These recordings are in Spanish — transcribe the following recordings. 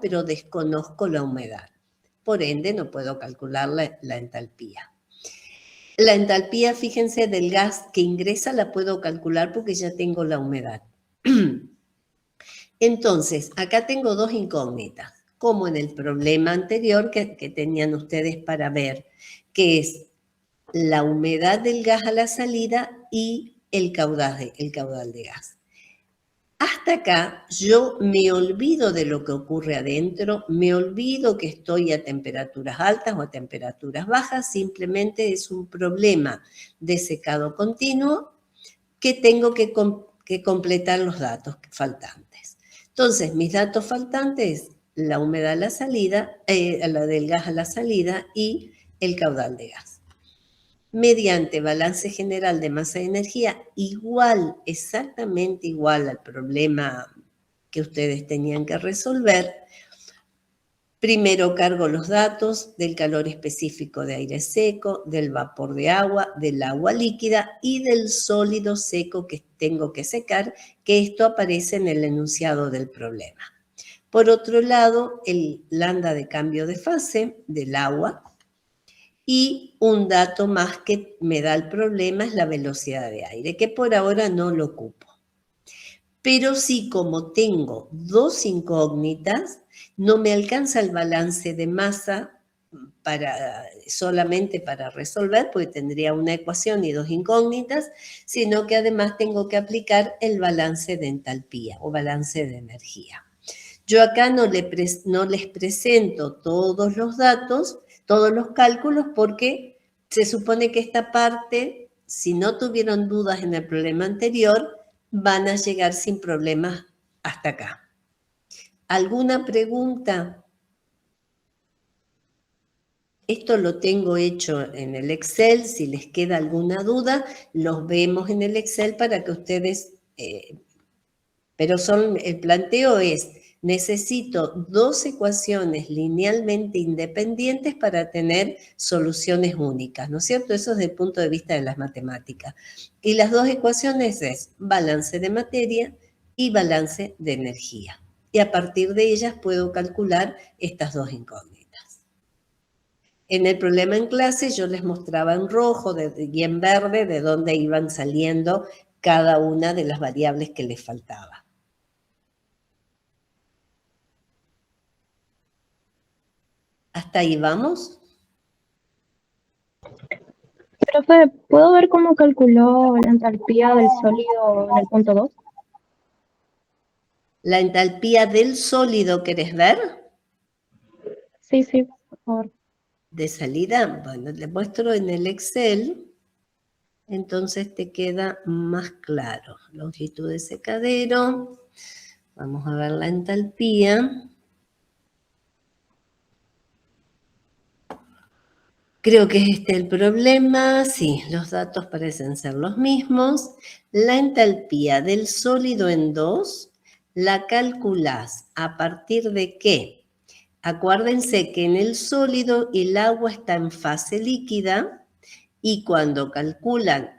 pero desconozco la humedad. Por ende, no puedo calcular la entalpía. La entalpía, fíjense, del gas que ingresa la puedo calcular porque ya tengo la humedad. Entonces, acá tengo dos incógnitas, como en el problema anterior que tenían ustedes para ver, que es la humedad del gas a la salida y el caudal de gas. Hasta acá yo me olvido de lo que ocurre adentro, me olvido que estoy a temperaturas altas o a temperaturas bajas, simplemente es un problema de secado continuo que tengo que completar los datos faltantes. Entonces, mis datos faltantes, la humedad a la salida, la del gas a la salida y el caudal de gas. Mediante balance general de masa y energía, igual, exactamente igual al problema que ustedes tenían que resolver, primero cargo los datos del calor específico de aire seco, del vapor de agua, del agua líquida y del sólido seco que tengo que secar, que esto aparece en el enunciado del problema. Por otro lado, el lambda de cambio de fase del agua. Y un dato más que me da el problema es la velocidad de aire, que por ahora no lo ocupo. Pero sí, como tengo dos incógnitas, no me alcanza el balance de masa solamente para resolver, porque tendría una ecuación y dos incógnitas, sino que además tengo que aplicar el balance de entalpía o balance de energía. Yo acá no les presento todos los datos, todos los cálculos, porque se supone que esta parte, si no tuvieron dudas en el problema anterior, van a llegar sin problemas hasta acá. ¿Alguna pregunta? Esto lo tengo hecho en el Excel. Si les queda alguna duda, los vemos en el Excel para que ustedes... pero el planteo es... Necesito dos ecuaciones linealmente independientes para tener soluciones únicas, ¿no es cierto? Eso desde el punto de vista de las matemáticas. Y las dos ecuaciones es balance de materia y balance de energía. Y a partir de ellas puedo calcular estas dos incógnitas. En el problema en clase yo les mostraba en rojo y en verde de dónde iban saliendo cada una de las variables que les faltaba. ¿Hasta ahí vamos? Profe, ¿puedo ver cómo calculó la entalpía del sólido en el punto 2? ¿La entalpía del sólido querés ver? Sí, por favor. ¿De salida? Bueno, le muestro en el Excel, entonces te queda más claro. Longitud de secadero, vamos a ver la entalpía. Creo que es este el problema, sí, los datos parecen ser los mismos. La entalpía del sólido en 2 la calculás a partir de ¿qué? Acuérdense que en el sólido el agua está en fase líquida y cuando calculan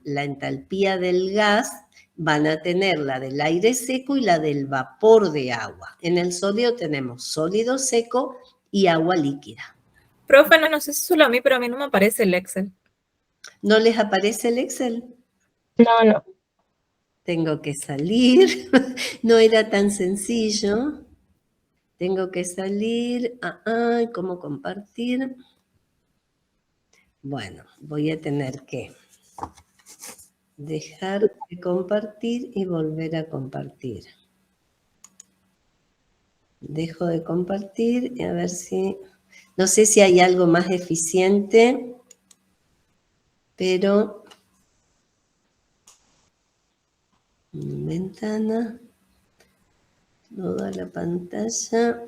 la entalpía del gas van a tener la del aire seco y la del vapor de agua. En el sólido tenemos sólido seco y agua líquida. Profe, no sé si solo a mí, pero a mí no me aparece el Excel. ¿No les aparece el Excel? No. Tengo que salir. No era tan sencillo. Tengo que salir. ¿Cómo compartir? Bueno, voy a tener que dejar de compartir y volver a compartir. Dejo de compartir y a ver si... No sé si hay algo más eficiente, pero... Ventana. Toda la pantalla.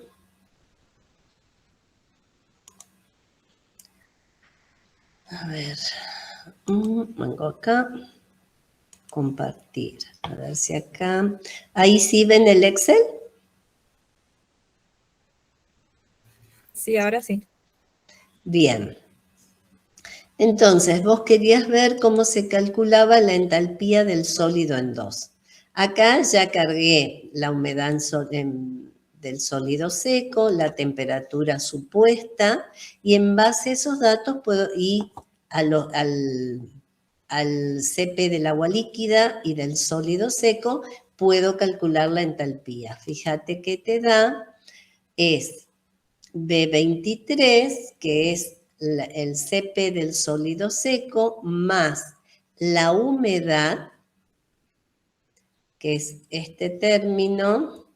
A ver. Vengo acá. Compartir. A ver si acá... ¿Ahí sí ven el Excel? Sí, ahora sí. Bien. Entonces, vos querías ver cómo se calculaba la entalpía del sólido en 2. Acá ya cargué la humedad del sólido seco, la temperatura supuesta, y en base a esos datos puedo ir al CP del agua líquida y del sólido seco, puedo calcular la entalpía. Fíjate que te da es B23, que es el CP del sólido seco, más la humedad, que es este término,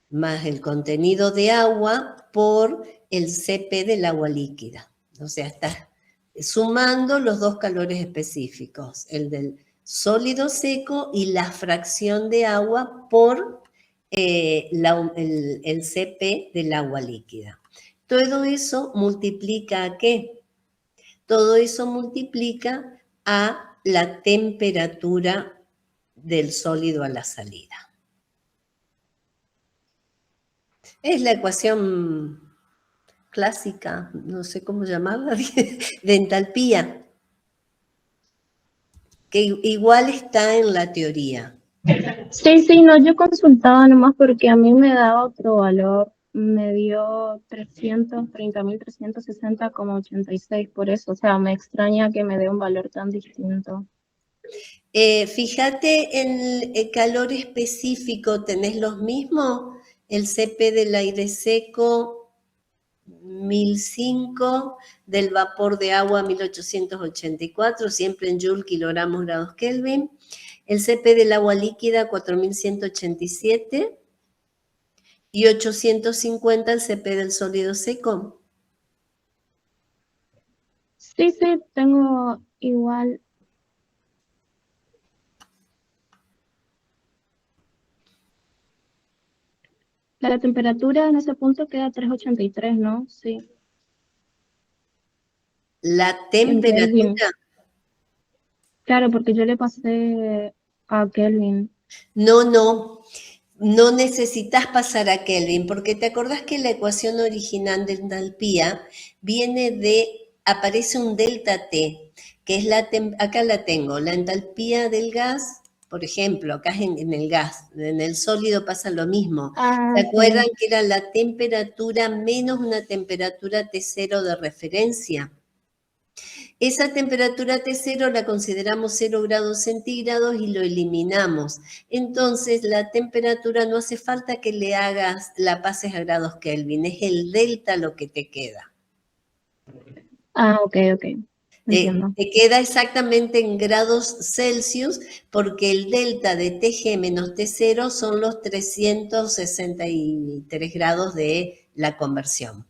más el contenido de agua por el CP del agua líquida. O sea, estás sumando los dos calores específicos, el del sólido seco y la fracción de agua por el CP del agua líquida. Todo eso multiplica ¿a qué? Todo eso multiplica a la temperatura del sólido a la salida. Es la ecuación clásica, no sé cómo llamarla, de entalpía, que igual está en la teoría. Sí, no, yo consultaba nomás porque a mí me da otro valor. Me dio 330.360,86 por eso. O sea, me extraña que me dé un valor tan distinto. Fíjate en el calor específico, ¿tenés los mismos? El CP del aire seco, 1005, del vapor de agua, 1884, siempre en Joule, kilogramos, grados Kelvin. El CP del agua líquida, 4187. Y 850 el CP del sólido seco. Sí, tengo igual. La temperatura en ese punto queda 383, ¿no? Sí. La En Kelvin. temperatura. Claro, porque yo le pasé a Kelvin. No necesitas pasar a Kelvin, porque te acordás que la ecuación original de entalpía viene aparece un delta T, que es acá la tengo, la entalpía del gas, por ejemplo, acá en el gas, en el sólido pasa lo mismo. ¿Se acuerdan que era la temperatura menos una temperatura T0 de referencia? Esa temperatura T0 la consideramos 0 grados centígrados y lo eliminamos. Entonces, la temperatura no hace falta que la pases a grados Kelvin, es el delta lo que te queda. Ok. Entiendo. Te queda exactamente en grados Celsius porque el delta de TG menos T0 son los 363 grados de la conversión.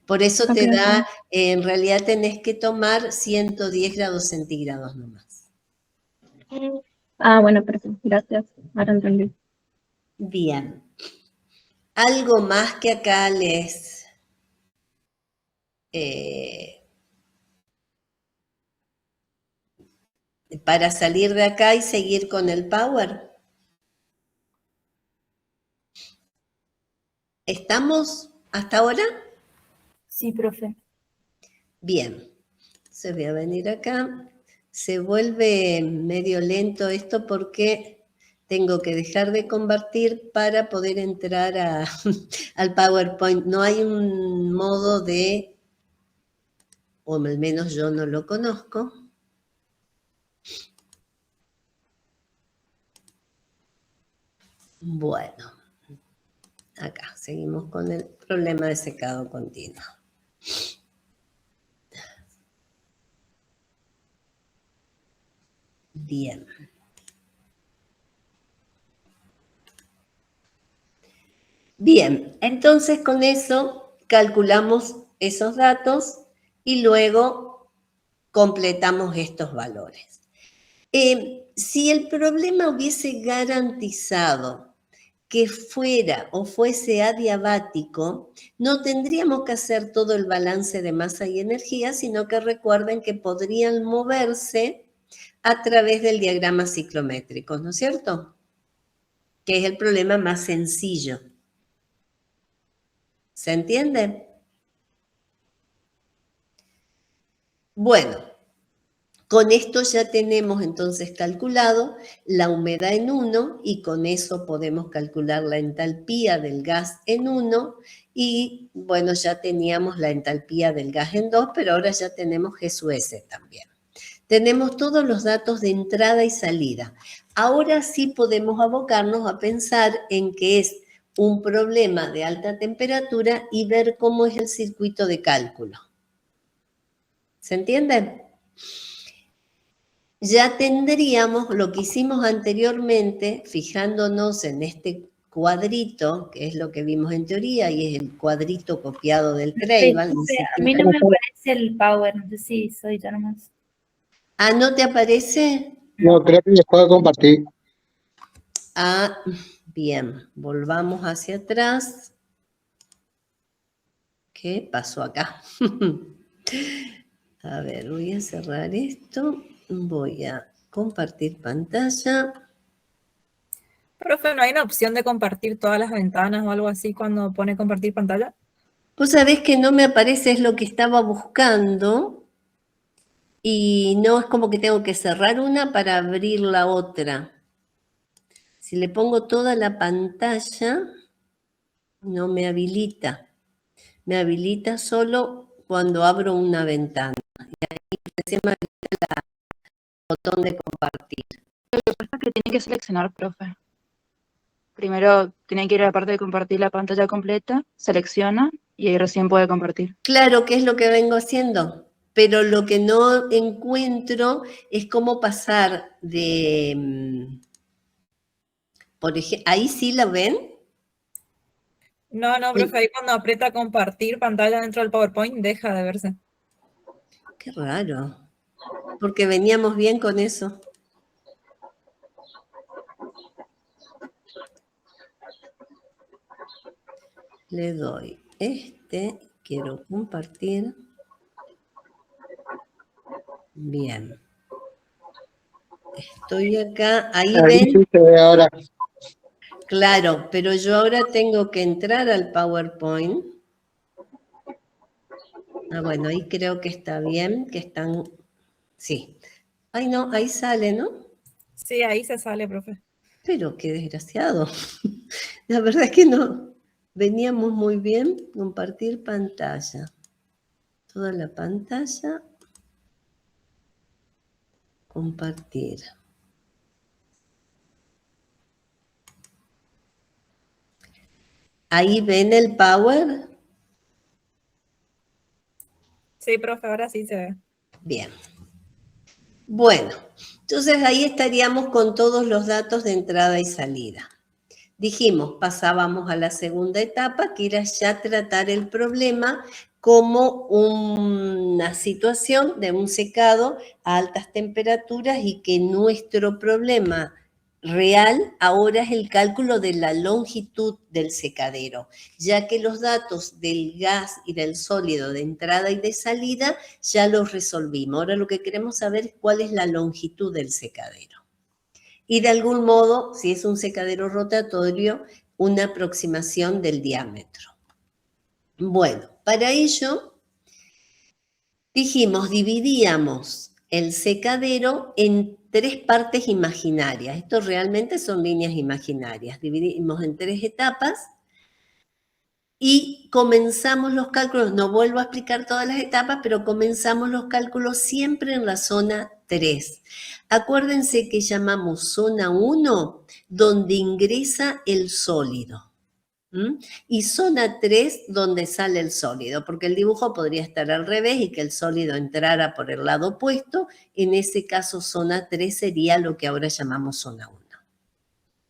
Por eso te da, en realidad tenés que tomar 110 grados centígrados nomás. Bueno, perfecto. Gracias. Ahora entendí. Bien. Algo más que acá les... para salir de acá y seguir con el power. ¿Estamos hasta ahora? Sí, profe. Bien. Se voy a venir acá. Se vuelve medio lento esto porque tengo que dejar de convertir para poder entrar al PowerPoint. No hay un modo de, o al menos yo no lo conozco. Bueno, acá seguimos con el problema de secado continuo. Bien. Bien, entonces con eso calculamos esos datos y luego completamos estos valores. Si el problema hubiese garantizado que fuera o fuese adiabático, no tendríamos que hacer todo el balance de masa y energía, sino que recuerden que podrían moverse a través del diagrama ciclométrico, ¿no es cierto? Que es el problema más sencillo. ¿Se entiende? Bueno, Con esto ya tenemos entonces calculado la humedad en 1 y con eso podemos calcular la entalpía del gas en 1 y bueno, ya teníamos la entalpía del gas en 2, pero ahora ya tenemos G sub S también. Tenemos todos los datos de entrada y salida. Ahora sí podemos abocarnos a pensar en que es un problema de alta temperatura y ver cómo es el circuito de cálculo. ¿Se entiende? Ya tendríamos lo que hicimos anteriormente, fijándonos en este cuadrito, que es lo que vimos en teoría, y es el cuadrito copiado del Craval. A mí no me aparece el power, no sé si soy yo nomás. Ah, ¿no te aparece? No, creo que les puedo compartir. Ah, bien, volvamos hacia atrás. ¿Qué pasó acá? A ver, voy a cerrar esto. Voy a compartir pantalla. Profe, ¿no hay una opción de compartir todas las ventanas o algo así cuando pone compartir pantalla? Vos sabés que no me aparece, es lo que estaba buscando. Y no es como que tengo que cerrar una para abrir la otra. Si le pongo toda la pantalla, no me habilita. Me habilita solo cuando abro una ventana. Y ahí recién me habilita el botón de compartir. Lo que pasa es que tiene que seleccionar, profe. Primero tiene que ir a la parte de compartir la pantalla completa, selecciona y ahí recién puede compartir. Claro, que es lo que vengo haciendo. Pero lo que no encuentro es cómo pasar de... Por ejemplo, ¿ahí sí la ven? No, profe, ahí cuando aprieta compartir pantalla dentro del PowerPoint deja de verse. Qué raro, porque veníamos bien con eso. Le doy quiero compartir. Bien. Estoy acá, ahí Ahí ven. sí se ve ahora. Claro, pero yo ahora tengo que entrar al PowerPoint. Ah, bueno, ahí creo que está bien, que están... Sí. Ay, no, ahí sale, ¿no? Sí, ahí se sale, profe. Pero qué desgraciado. La verdad es que no. Veníamos muy bien. Compartir pantalla. Toda la pantalla. Compartir. Ahí ven el Power. Sí, profe, ahora sí se ve. Bien. Bueno, entonces ahí estaríamos con todos los datos de entrada y salida. Dijimos, pasábamos a la segunda etapa, que era ya tratar el problema como una situación de un secado a altas temperaturas y que nuestro problema real ahora es el cálculo de la longitud del secadero, ya que los datos del gas y del sólido de entrada y de salida ya los resolvimos. Ahora lo que queremos saber es cuál es la longitud del secadero. Y de algún modo, si es un secadero rotatorio, una aproximación del diámetro. Bueno, para ello dijimos, dividíamos el secadero en 3 partes imaginarias. Esto realmente son líneas imaginarias. Dividimos en 3 etapas y comenzamos los cálculos. No vuelvo a explicar todas las etapas, pero comenzamos los cálculos siempre en la zona 3. Acuérdense que llamamos zona 1 donde ingresa el sólido. Y zona 3 donde sale el sólido, porque el dibujo podría estar al revés y que el sólido entrara por el lado opuesto. En ese caso, zona 3 sería lo que ahora llamamos zona 1.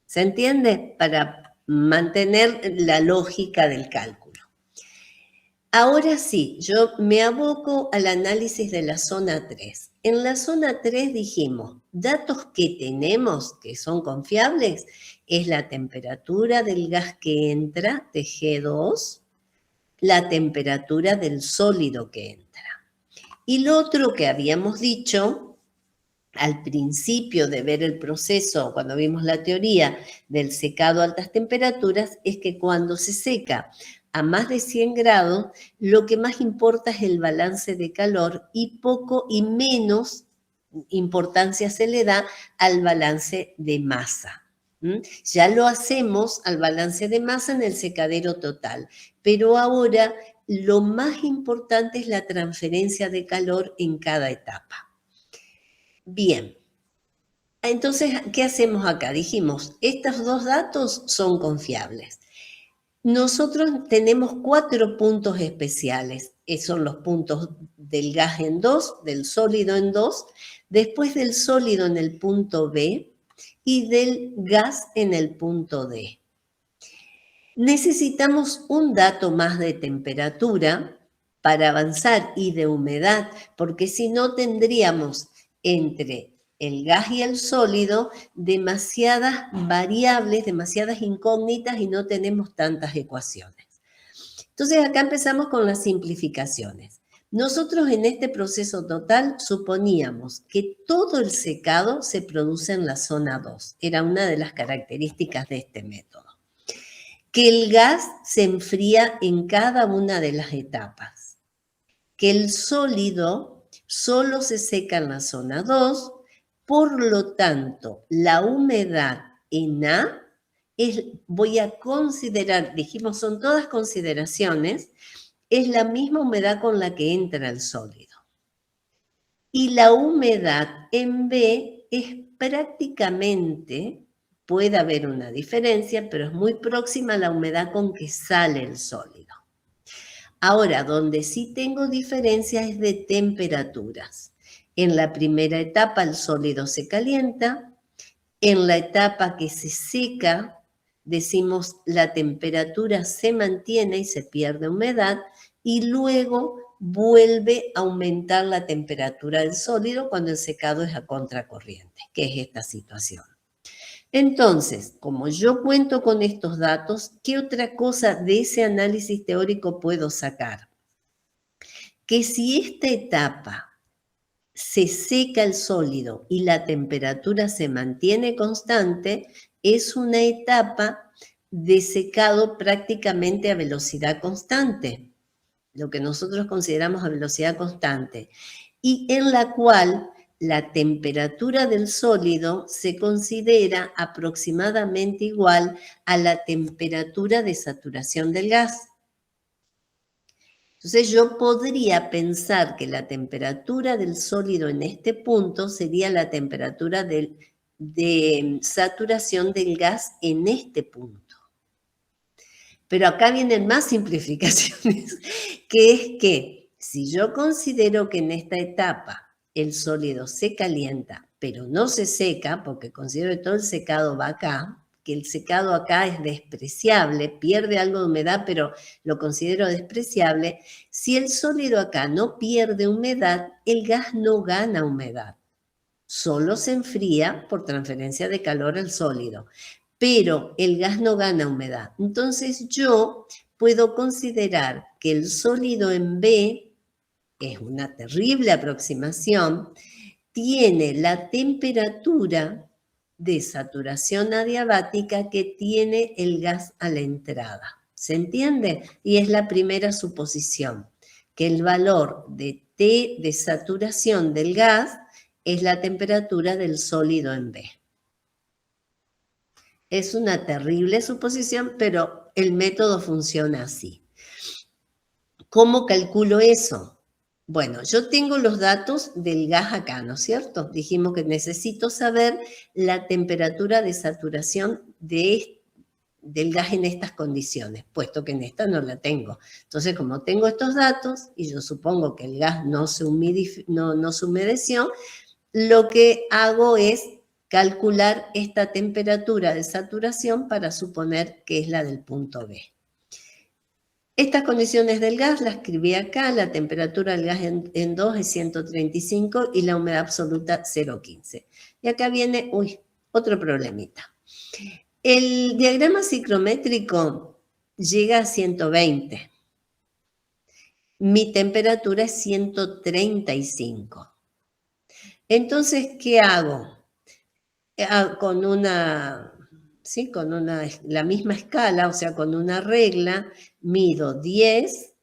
¿Se entiende? Para mantener la lógica del cálculo. Ahora sí, yo me aboco al análisis de la zona 3. En la zona 3 dijimos, datos que tenemos que son confiables es la temperatura del gas que entra de G2, la temperatura del sólido que entra. Y lo otro que habíamos dicho al principio de ver el proceso, cuando vimos la teoría del secado a altas temperaturas, es que cuando se seca a más de 100 grados, lo que más importa es el balance de calor y poco y menos importancia se le da al balance de masa. Ya lo hacemos al balance de masa en el secadero total, pero ahora lo más importante es la transferencia de calor en cada etapa. Bien, entonces, ¿qué hacemos acá? Dijimos, estos dos datos son confiables. Nosotros tenemos 4 puntos especiales, son los puntos del gas en 2, del sólido en 2, después del sólido en el punto B y del gas en el punto D. Necesitamos un dato más de temperatura para avanzar y de humedad, porque si no tendríamos entre el gas y el sólido demasiadas variables, demasiadas incógnitas y no tenemos tantas ecuaciones. Entonces acá empezamos con las simplificaciones. Nosotros en este proceso total suponíamos que todo el secado se produce en la zona 2. Era una de las características de este método. Que el gas se enfría en cada una de las etapas. Que el sólido solo se seca en la zona 2. Por lo tanto, la humedad en A voy a considerar, dijimos, son todas consideraciones, es la misma humedad con la que entra el sólido. Y la humedad en B es prácticamente, puede haber una diferencia, pero es muy próxima a la humedad con que sale el sólido. Ahora, donde sí tengo diferencia es de temperaturas. En la primera etapa el sólido se calienta, en la etapa que se seca, decimos la temperatura se mantiene y se pierde humedad, y luego vuelve a aumentar la temperatura del sólido cuando el secado es a contracorriente, que es esta situación. Entonces, como yo cuento con estos datos, ¿qué otra cosa de ese análisis teórico puedo sacar? Que si esta etapa se seca el sólido y la temperatura se mantiene constante, es una etapa de secado prácticamente a velocidad constante, lo que nosotros consideramos a velocidad constante, y en la cual la temperatura del sólido se considera aproximadamente igual a la temperatura de saturación del gas. Entonces yo podría pensar que la temperatura del sólido en este punto sería la temperatura de saturación del gas en este punto. Pero acá vienen más simplificaciones, que es que si yo considero que en esta etapa el sólido se calienta, pero no se seca, porque considero que todo el secado va acá, que el secado acá es despreciable, pierde algo de humedad, pero lo considero despreciable. Si el sólido acá no pierde humedad, el gas no gana humedad. Solo se enfría por transferencia de calor al sólido, pero el gas no gana humedad. Entonces yo puedo considerar que el sólido en B, es una terrible aproximación, tiene la temperatura de saturación adiabática que tiene el gas a la entrada. ¿Se entiende? Y es la primera suposición, que el valor de T de saturación del gas es la temperatura del sólido en B. Es una terrible suposición, pero el método funciona así. ¿Cómo calculo eso? Bueno, yo tengo los datos del gas acá, ¿no es cierto? Dijimos que necesito saber la temperatura de saturación del gas en estas condiciones, puesto que en esta no la tengo. Entonces, como tengo estos datos, y yo supongo que el gas no se humedeció, lo que hago es calcular esta temperatura de saturación para suponer que es la del punto B. Estas condiciones del gas las escribí acá, la temperatura del gas en 2 es 135 y la humedad absoluta 0,15. Y acá viene, otro problemita. El diagrama ciclométrico llega a 120. Mi temperatura es 135. Entonces, ¿qué hago? Con la misma escala, o sea, con una regla, mido 10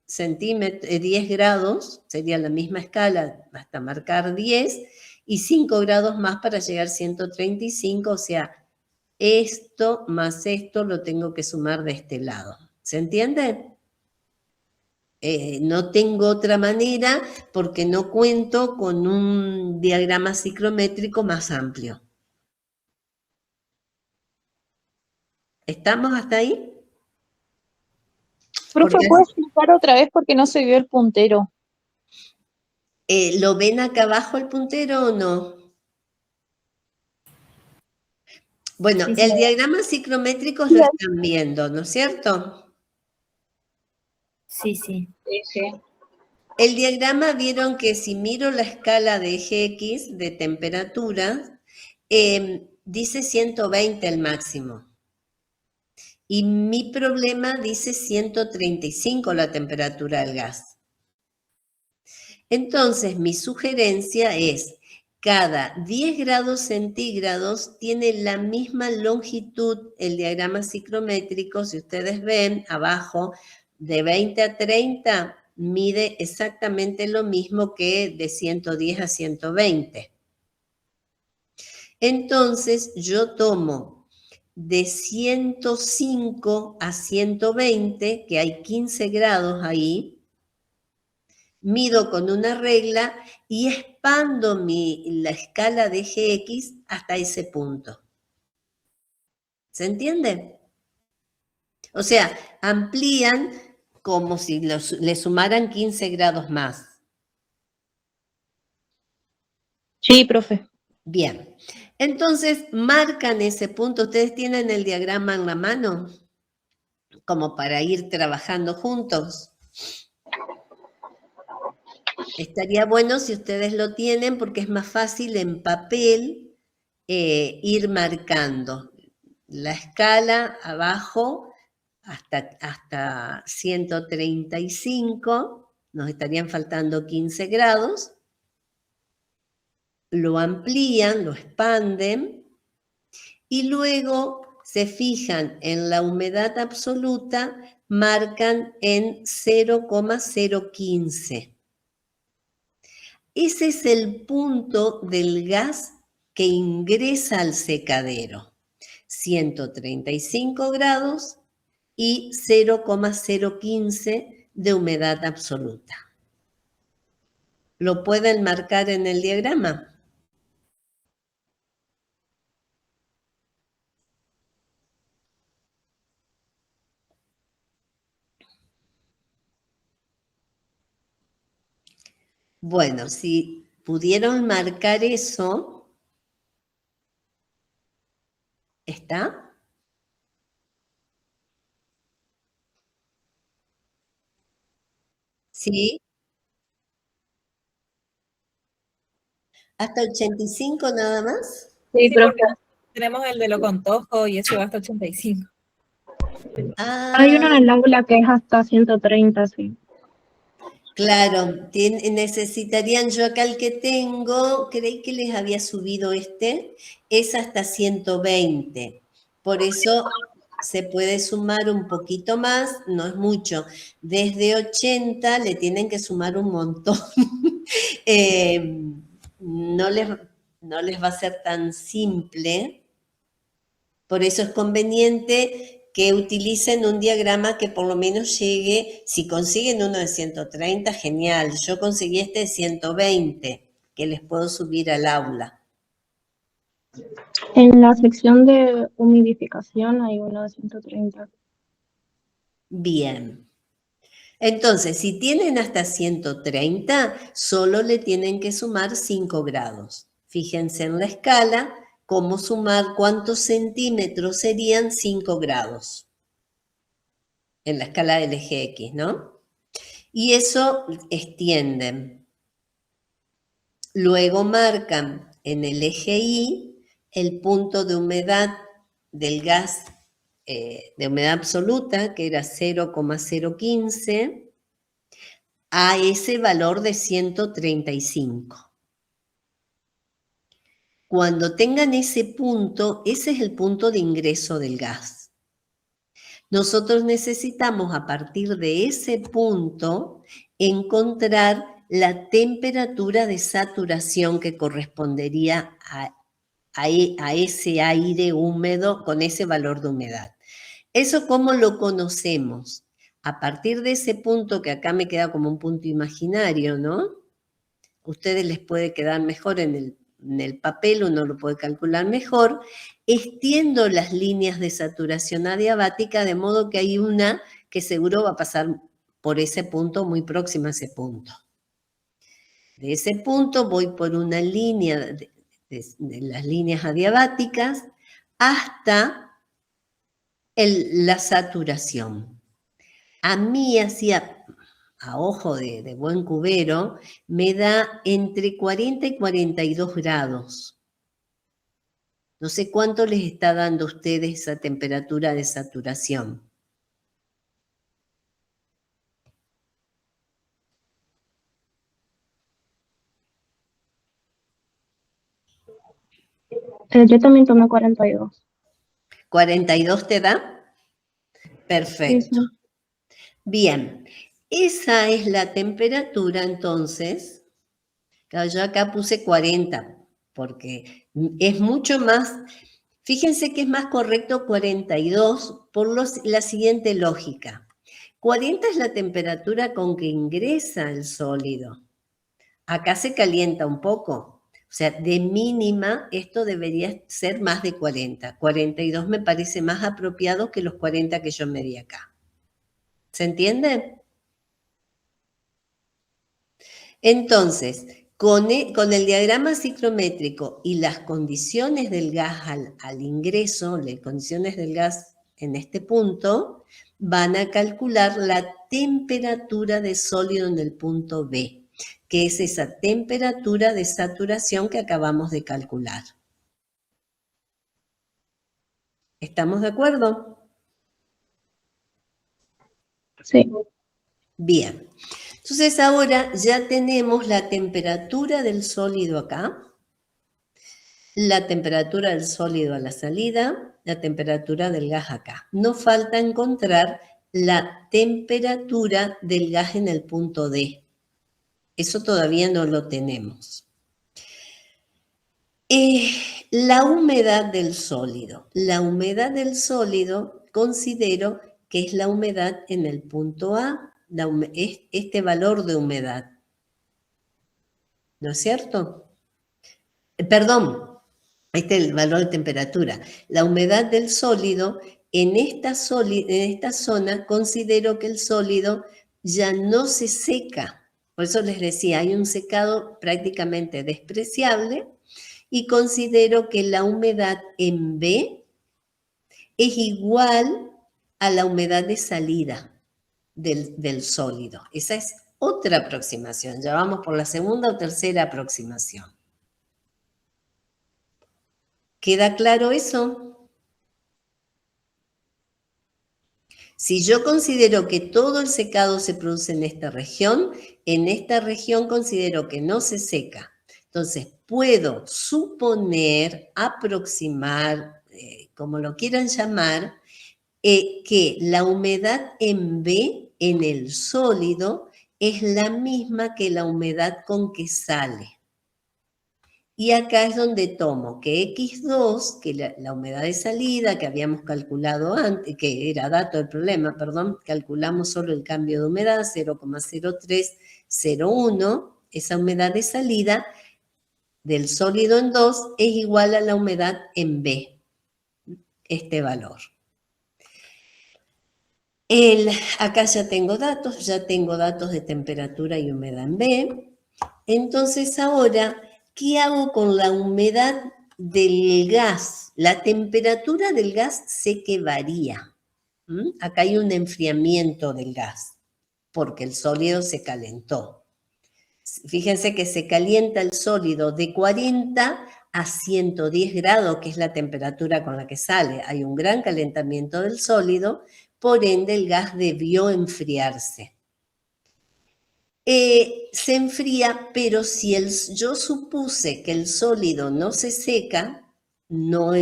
10 grados, sería la misma escala hasta marcar 10, y 5 grados más para llegar a 135, o sea, esto más esto lo tengo que sumar de este lado. ¿Se entiende? No tengo otra manera porque no cuento con un diagrama ciclométrico más amplio. ¿Estamos hasta ahí? Profe, Porque- ¿puedo explicar otra vez porque no se vio el puntero? ¿Lo ven acá abajo el puntero o no? Bueno, Sí, el sí. diagrama ciclométrico lo están viendo, ¿no es cierto? Sí, sí. Sí, sí. El diagrama vieron que si miro la escala de eje X de temperatura, dice 120 el máximo. Y mi problema dice 135 la temperatura del gas. Entonces, mi sugerencia es, cada 10 grados centígrados tiene la misma longitud el diagrama ciclométrico. Si ustedes ven abajo, de 20 a 30 mide exactamente lo mismo que de 110 a 120. Entonces, yo tomo de 105 a 120, que hay 15 grados ahí, mido con una regla y expando la escala de eje X hasta ese punto. ¿Se entiende? O sea, amplían como si le sumaran 15 grados más. Sí, profe. Bien. Entonces, marcan ese punto. ¿Ustedes tienen el diagrama en la mano? Como para ir trabajando juntos. Estaría bueno si ustedes lo tienen porque es más fácil en papel ir marcando la escala abajo hasta 135, nos estarían faltando 15 grados, lo amplían, lo expanden y luego se fijan en la humedad absoluta, marcan en 0,015. Ese es el punto del gas que ingresa al secadero. 135 grados y 0,015 de humedad absoluta. ¿Lo pueden marcar en el diagrama? Bueno, si pudieron marcar eso, ¿está? ¿Sí? ¿Hasta 85 nada más? Sí, Sí, profe. porque tenemos el de lo contojo y ese va hasta 85. Hay uno en el aula que es hasta 130, sí. Claro, necesitarían, yo acá el que tengo, creí que les había subido es hasta 120. Por eso se puede sumar un poquito más, no es mucho. Desde 80 le tienen que sumar un montón. No les va a ser tan simple. Por eso es conveniente que utilicen un diagrama que por lo menos llegue, si consiguen uno de 130, genial. Yo conseguí este de 120, que les puedo subir al aula. En la sección de humidificación hay uno de 130. Bien. Entonces, si tienen hasta 130, solo le tienen que sumar 5 grados. Fíjense en la escala, cómo sumar cuántos centímetros serían 5 grados. En la escala del eje X, ¿no? Y eso extienden. Luego marcan en el eje Y el punto de humedad del gas de humedad absoluta, que era 0,015, a ese valor de 135. Cuando tengan ese punto, ese es el punto de ingreso del gas. Nosotros necesitamos a partir de ese punto encontrar la temperatura de saturación que correspondería a ese aire húmedo con ese valor de humedad. ¿Eso cómo lo conocemos? A partir de ese punto, que acá me queda como un punto imaginario, ¿no? A ustedes les puede quedar mejor en el papel, uno lo puede calcular mejor. Extiendo las líneas de saturación adiabática de modo que hay una que seguro va a pasar por ese punto, muy próxima a ese punto. De ese punto voy por una línea de las líneas adiabáticas hasta la saturación. A mí, hacía a ojo de buen cubero, me da entre 40 y 42 grados. No sé cuánto les está dando a ustedes esa temperatura de saturación. Yo también tomé 42. ¿42 te da? Perfecto. Sí. Bien, esa es la temperatura entonces. Claro, yo acá puse 40 porque es mucho más. Fíjense que es más correcto 42 por la siguiente lógica. 40 es la temperatura con que ingresa el sólido. Acá se calienta un poco. O sea, de mínima esto debería ser más de 40. 42 me parece más apropiado que los 40 que yo medí acá. ¿Se entiende? Entonces, con el diagrama ciclométrico y las condiciones del gas al ingreso, las condiciones del gas en este punto, van a calcular la temperatura de sólido en el punto B, que es esa temperatura de saturación que acabamos de calcular. ¿Estamos de acuerdo? Sí. Bien. Entonces ahora ya tenemos la temperatura del sólido acá, la temperatura del sólido a la salida, la temperatura del gas acá. Nos falta encontrar la temperatura del gas en el punto D. Eso todavía no lo tenemos. La humedad del sólido. La humedad del sólido considero que es la humedad en el punto A, este valor de humedad. ¿No es cierto? Perdón, este es el valor de temperatura. La humedad del sólido, en esta zona considero que el sólido ya no se seca. Por eso les decía, hay un secado prácticamente despreciable y considero que la humedad en B es igual a la humedad de salida del sólido. Esa es otra aproximación. Ya vamos por la segunda o tercera aproximación. ¿Queda claro eso? Si yo considero que todo el secado se produce en esta región considero que no se seca. Entonces, puedo suponer, aproximar, como lo quieran llamar, que la humedad en B, en el sólido, es la misma que la humedad con que sale. Y acá es donde tomo que X2, que la humedad de salida que habíamos calculado antes, que era dato del problema, perdón, calculamos solo el cambio de humedad, 0,0301, esa humedad de salida del sólido en 2 es igual a la humedad en B, este valor. Acá ya tengo datos de temperatura y humedad en B. Entonces ahora, ¿qué hago con la humedad del gas? La temperatura del gas sé que varía. Acá hay un enfriamiento del gas, porque el sólido se calentó. Fíjense que se calienta el sólido de 40 a 110 grados, que es la temperatura con la que sale. Hay un gran calentamiento del sólido, por ende el gas debió enfriarse. Se enfría, pero si yo supuse que el sólido no se seca, no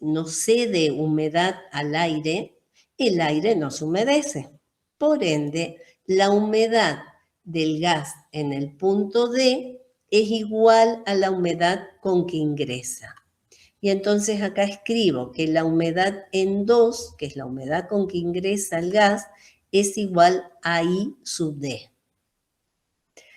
no cede humedad al aire, el aire no se humedece. Por ende, la humedad del gas en el punto D es igual a la humedad con que ingresa. Y entonces acá escribo que la humedad en 2, que es la humedad con que ingresa el gas, es igual a I sub D.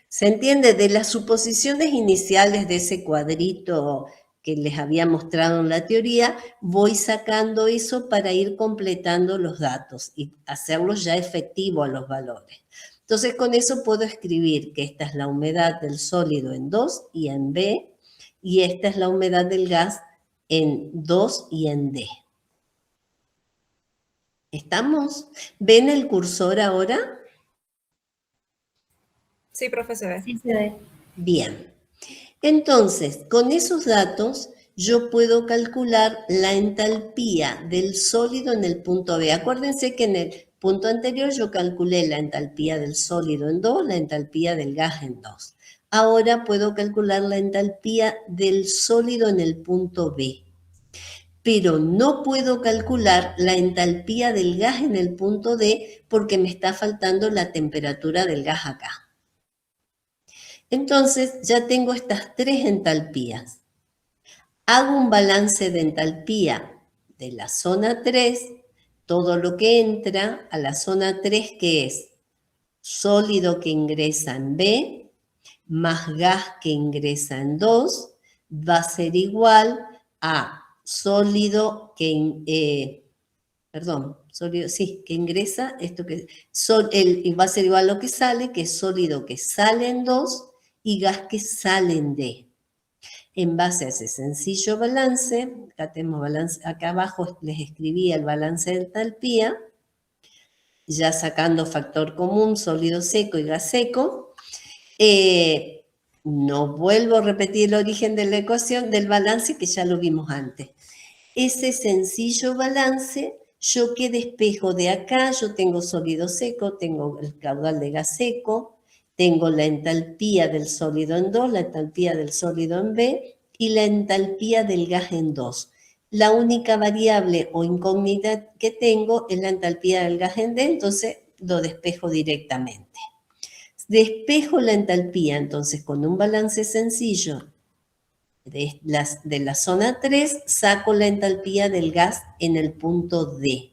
¿Se entiende? De las suposiciones iniciales de ese cuadrito que les había mostrado en la teoría, voy sacando eso para ir completando los datos y hacerlos ya efectivos a los valores. Entonces, con eso puedo escribir que esta es la humedad del sólido en 2 y en B, y esta es la humedad del gas en 2 y en D. ¿Estamos? ¿Ven el cursor ahora? Sí, profe, se ve. Sí se ve. Bien. Entonces, con esos datos, yo puedo calcular la entalpía del sólido en el punto B. Acuérdense que en el punto anterior yo calculé la entalpía del sólido en 2, la entalpía del gas en 2. Ahora puedo calcular la entalpía del sólido en el punto B. Pero no puedo calcular la entalpía del gas en el punto D porque me está faltando la temperatura del gas acá. Entonces ya tengo estas 3 entalpías. Hago un balance de entalpía de la zona 3, todo lo que entra a la zona 3, que es sólido que ingresa en B, más gas que ingresa en 2, va a ser igual a sólido que, que ingresa, esto que va a ser igual a lo que sale, que es sólido que sale en 2 y gas que sale en D. En base a ese sencillo balance, acá tenemos balance, acá abajo les escribí el balance de entalpía, ya sacando factor común, sólido seco y gas seco. No vuelvo a repetir el origen de la ecuación del balance que ya lo vimos antes. Ese sencillo balance, yo que despejo de acá, yo tengo sólido seco, tengo el caudal de gas seco, tengo la entalpía del sólido en 2, la entalpía del sólido en B y la entalpía del gas en 2. La única variable o incógnita que tengo es la entalpía del gas en D, entonces lo despejo directamente. Despejo la entalpía, entonces, con un balance sencillo de la zona 3, saco la entalpía del gas en el punto D.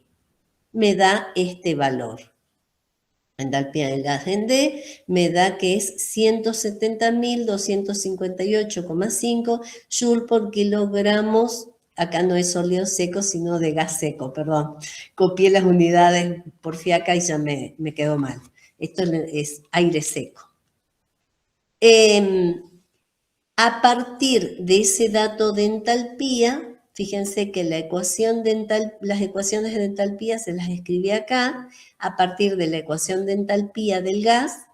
Me da este valor. La entalpía del gas en D me da que es 170.258,5 Joule por kilogramos. Acá no es sólido seco, sino de gas seco, perdón. Copié las unidades por fiaca y ya me quedó mal. Esto es aire seco. A partir de ese dato de entalpía, fíjense que las ecuaciones de entalpía se las escribí acá. A partir de la ecuación de entalpía del gas,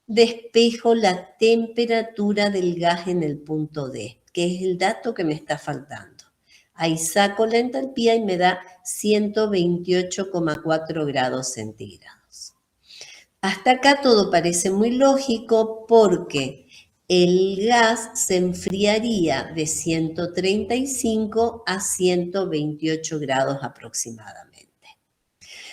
despejo la temperatura del gas en el punto D, que es el dato que me está faltando. Ahí saco la entalpía y me da 128,4 grados centígrados. Hasta acá todo parece muy lógico porque el gas se enfriaría de 135 a 128 grados aproximadamente.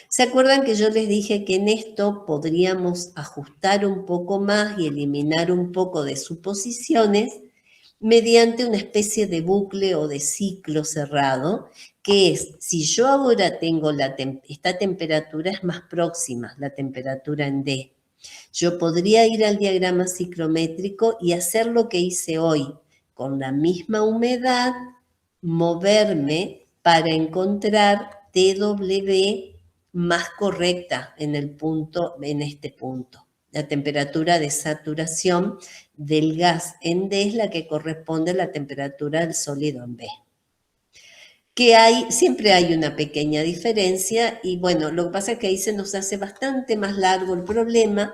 ¿Se acuerdan que yo les dije que en esto podríamos ajustar un poco más y eliminar un poco de suposiciones mediante una especie de bucle o de ciclo cerrado, que es, si yo ahora tengo esta temperatura es más próxima, la temperatura en D, yo podría ir al diagrama ciclométrico y hacer lo que hice hoy, con la misma humedad, moverme para encontrar TW más correcta en este punto. La temperatura de saturación del gas en D es la que corresponde a la temperatura del sólido en B. Siempre hay una pequeña diferencia y bueno, lo que pasa es que ahí se nos hace bastante más largo el problema,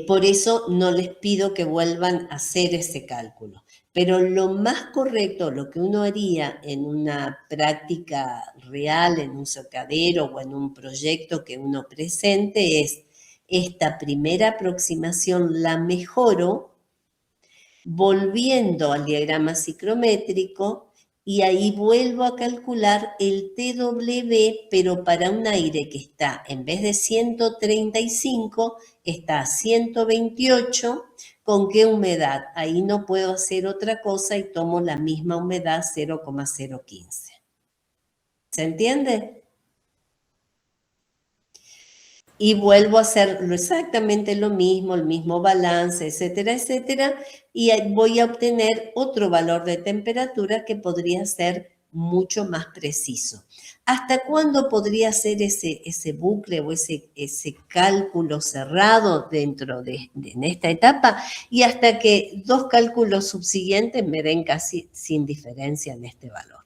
por eso no les pido que vuelvan a hacer ese cálculo. Pero lo más correcto, lo que uno haría en una práctica real, en un socadero o en un proyecto que uno presente es esta primera aproximación la mejoro volviendo al diagrama ciclométrico y ahí vuelvo a calcular el TW, pero para un aire que está, en vez de 135, está a 128, ¿con qué humedad? Ahí no puedo hacer otra cosa y tomo la misma humedad, 0,015. ¿Se entiende? Y vuelvo a hacer exactamente lo mismo, el mismo balance, etcétera, etcétera, y voy a obtener otro valor de temperatura que podría ser mucho más preciso. ¿Hasta cuándo podría ser ese bucle o ese cálculo cerrado dentro en esta etapa? Y hasta que 2 cálculos subsiguientes me den casi sin diferencia en este valor.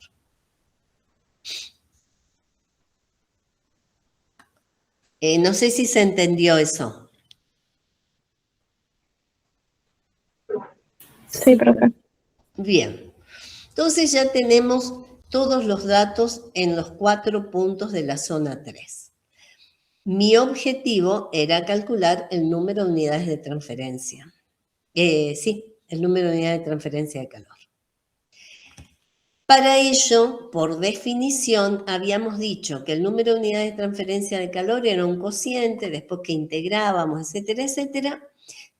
No sé si se entendió eso. Sí, profe. Bien. Entonces ya tenemos todos los datos en los 4 puntos de la zona 3. Mi objetivo era calcular el número de unidades de transferencia. Sí, el número de unidades de transferencia de calor. Para ello, por definición, habíamos dicho que el número de unidades de transferencia de calor era un cociente, después que integrábamos, etcétera, etcétera,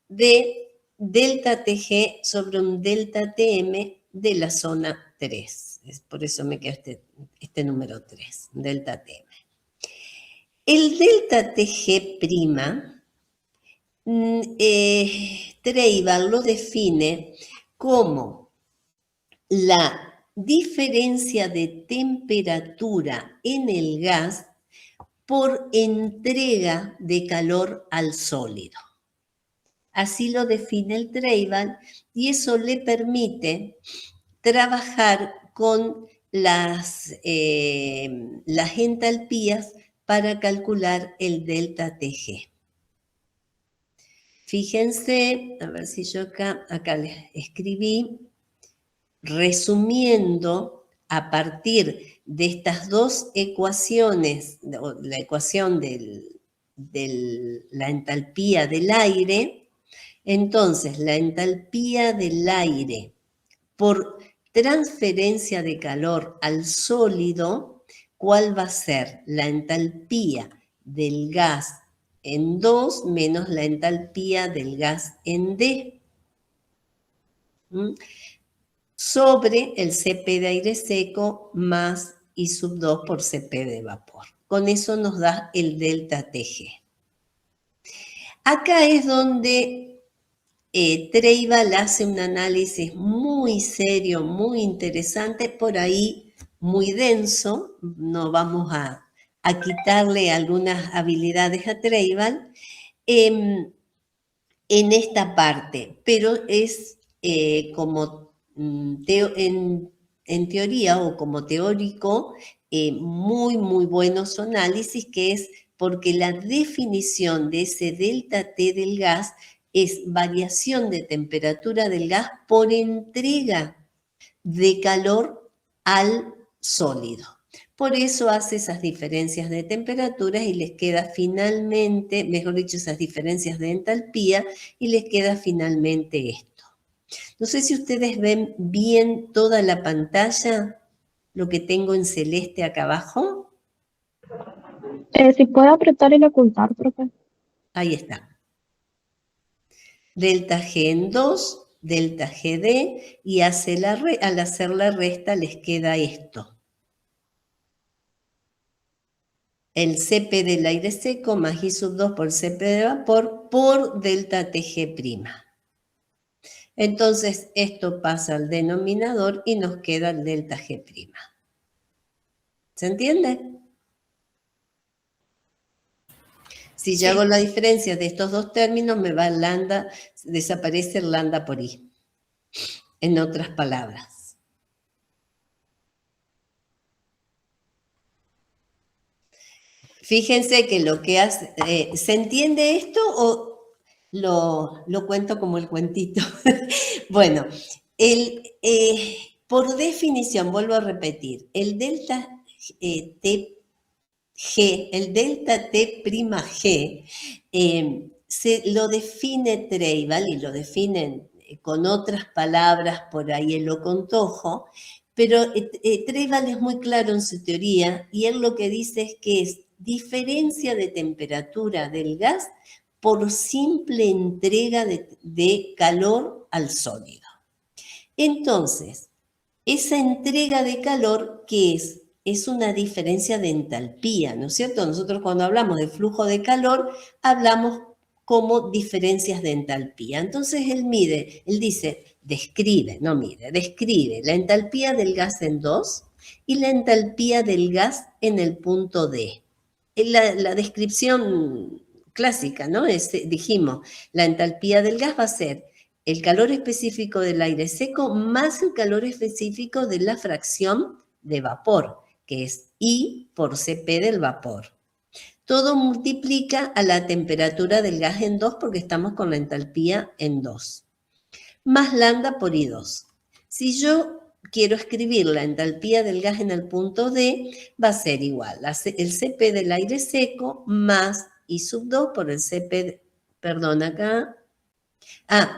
de delta TG sobre un delta TM de la zona 3. Por eso me queda este número 3, delta TM. El delta TG', Treival lo define como la diferencia de temperatura en el gas por entrega de calor al sólido. Así lo define el Treival y eso le permite trabajar con las entalpías para calcular el delta TG. Fíjense, a ver si yo acá les escribí, resumiendo, a partir de estas 2 ecuaciones, la ecuación de la entalpía del aire, entonces la entalpía del aire por transferencia de calor al sólido, ¿cuál va a ser? La entalpía del gas en 2 menos la entalpía del gas en D. Sobre el Cp de aire seco más I2 por Cp de vapor. Con eso nos da el delta TG. Acá es donde Treival hace un análisis muy serio, muy interesante, por ahí muy denso. No vamos a quitarle algunas habilidades a Treival en esta parte, pero es como en teoría o como teórico, muy, muy buenos análisis, que es porque la definición de ese delta T del gas es variación de temperatura del gas por entrega de calor al sólido. Por eso hace esas diferencias de temperaturas y les queda finalmente, mejor dicho, esas diferencias de entalpía, y les queda finalmente esto. No sé si ustedes ven bien toda la pantalla, lo que tengo en celeste acá abajo. Si puede apretar y ocultar, profe. Ahí está. Delta G en 2, delta GD, y al hacer la resta les queda esto. El Cp del aire seco más I2 por Cp de vapor por delta TG'. Entonces, esto pasa al denominador y nos queda el delta G'. ¿Se entiende? Si yo hago la diferencia de estos 2 términos, me va lambda, desaparece el lambda por I. En otras palabras. Fíjense que lo que hace... ¿se entiende esto o lo cuento como el cuentito? Bueno, por definición, vuelvo a repetir, el delta T G, el delta T'G, se lo define Treival y lo definen con otras palabras, por ahí el Ocontojo, Pero Treibal es muy claro en su teoría y él lo que dice es que es diferencia de temperatura del gas por simple entrega de calor al sólido. Entonces, esa entrega de calor, ¿qué es? Es una diferencia de entalpía, ¿no es cierto? Nosotros cuando hablamos de flujo de calor, hablamos como diferencias de entalpía. Entonces él dice, describe la entalpía del gas en 2 y la entalpía del gas en el punto D. La descripción clásica, ¿no? Dijimos, la entalpía del gas va a ser el calor específico del aire seco más el calor específico de la fracción de vapor, que es I por Cp del vapor. Todo multiplica a la temperatura del gas en 2 porque estamos con la entalpía en 2. Más lambda por I2. Si yo quiero escribir la entalpía del gas en el punto D, va a ser igual el Cp del aire seco más I sub 2 por el Cp, perdón, acá.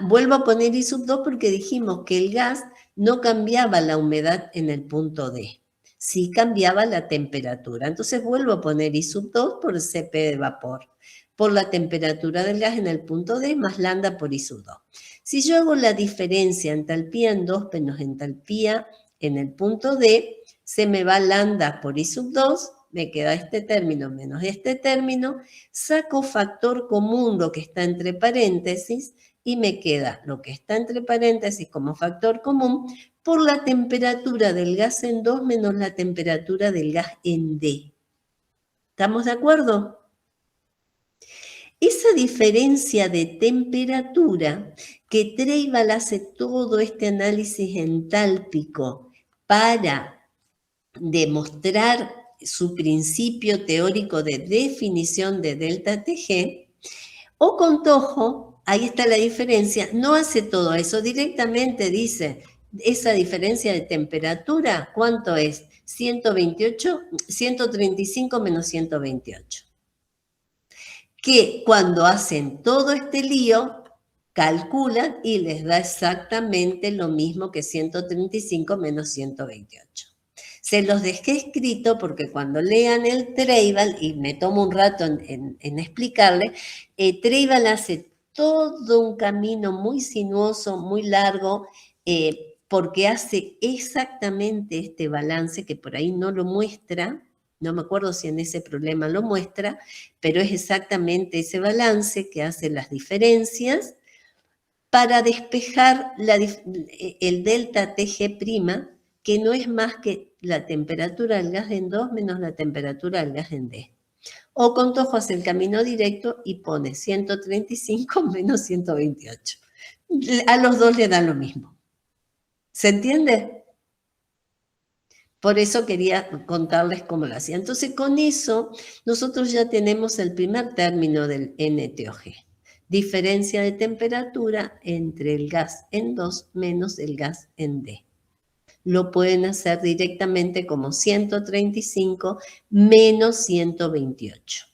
Vuelvo a poner I sub 2 porque dijimos que el gas no cambiaba la humedad en el punto D. Sí cambiaba la temperatura. Entonces vuelvo a poner I sub 2 por el Cp de vapor, por la temperatura del gas en el punto D más lambda por I sub 2. Si yo hago la diferencia entalpía en 2 menos entalpía en el punto D, se me va lambda por I sub 2, me queda este término menos este término, saco factor común, lo que está entre paréntesis, y me queda lo que está entre paréntesis como factor común por la temperatura del gas en 2 menos la temperatura del gas en D. ¿Estamos de acuerdo? Esa diferencia de temperatura que Treibal hace todo este análisis entálpico para demostrar su principio teórico de definición de delta TG, Ocontojo, ahí está la diferencia, no hace todo eso, directamente dice, esa diferencia de temperatura, ¿cuánto es? 135 menos 128. Que cuando hacen todo este lío, calculan y les da exactamente lo mismo que 135 menos 128. Se los dejé escrito porque cuando lean el Treibal, y me tomo un rato en explicarle, Treibal hace todo un camino muy sinuoso, muy largo, porque hace exactamente este balance que por ahí no lo muestra, no me acuerdo si en ese problema lo muestra, pero es exactamente ese balance que hace las diferencias para despejar el delta TG', que no es más que la temperatura del gas en 2 menos la temperatura del gas en D. Ocontojo hace el camino directo y pone 135 menos 128. A los dos le dan lo mismo. ¿Se entiende? Por eso quería contarles cómo lo hacía. Entonces, con eso, nosotros ya tenemos el primer término del NTOG. Diferencia de temperatura entre el gas en 2 menos el gas en D. Lo pueden hacer directamente como 135 menos 128.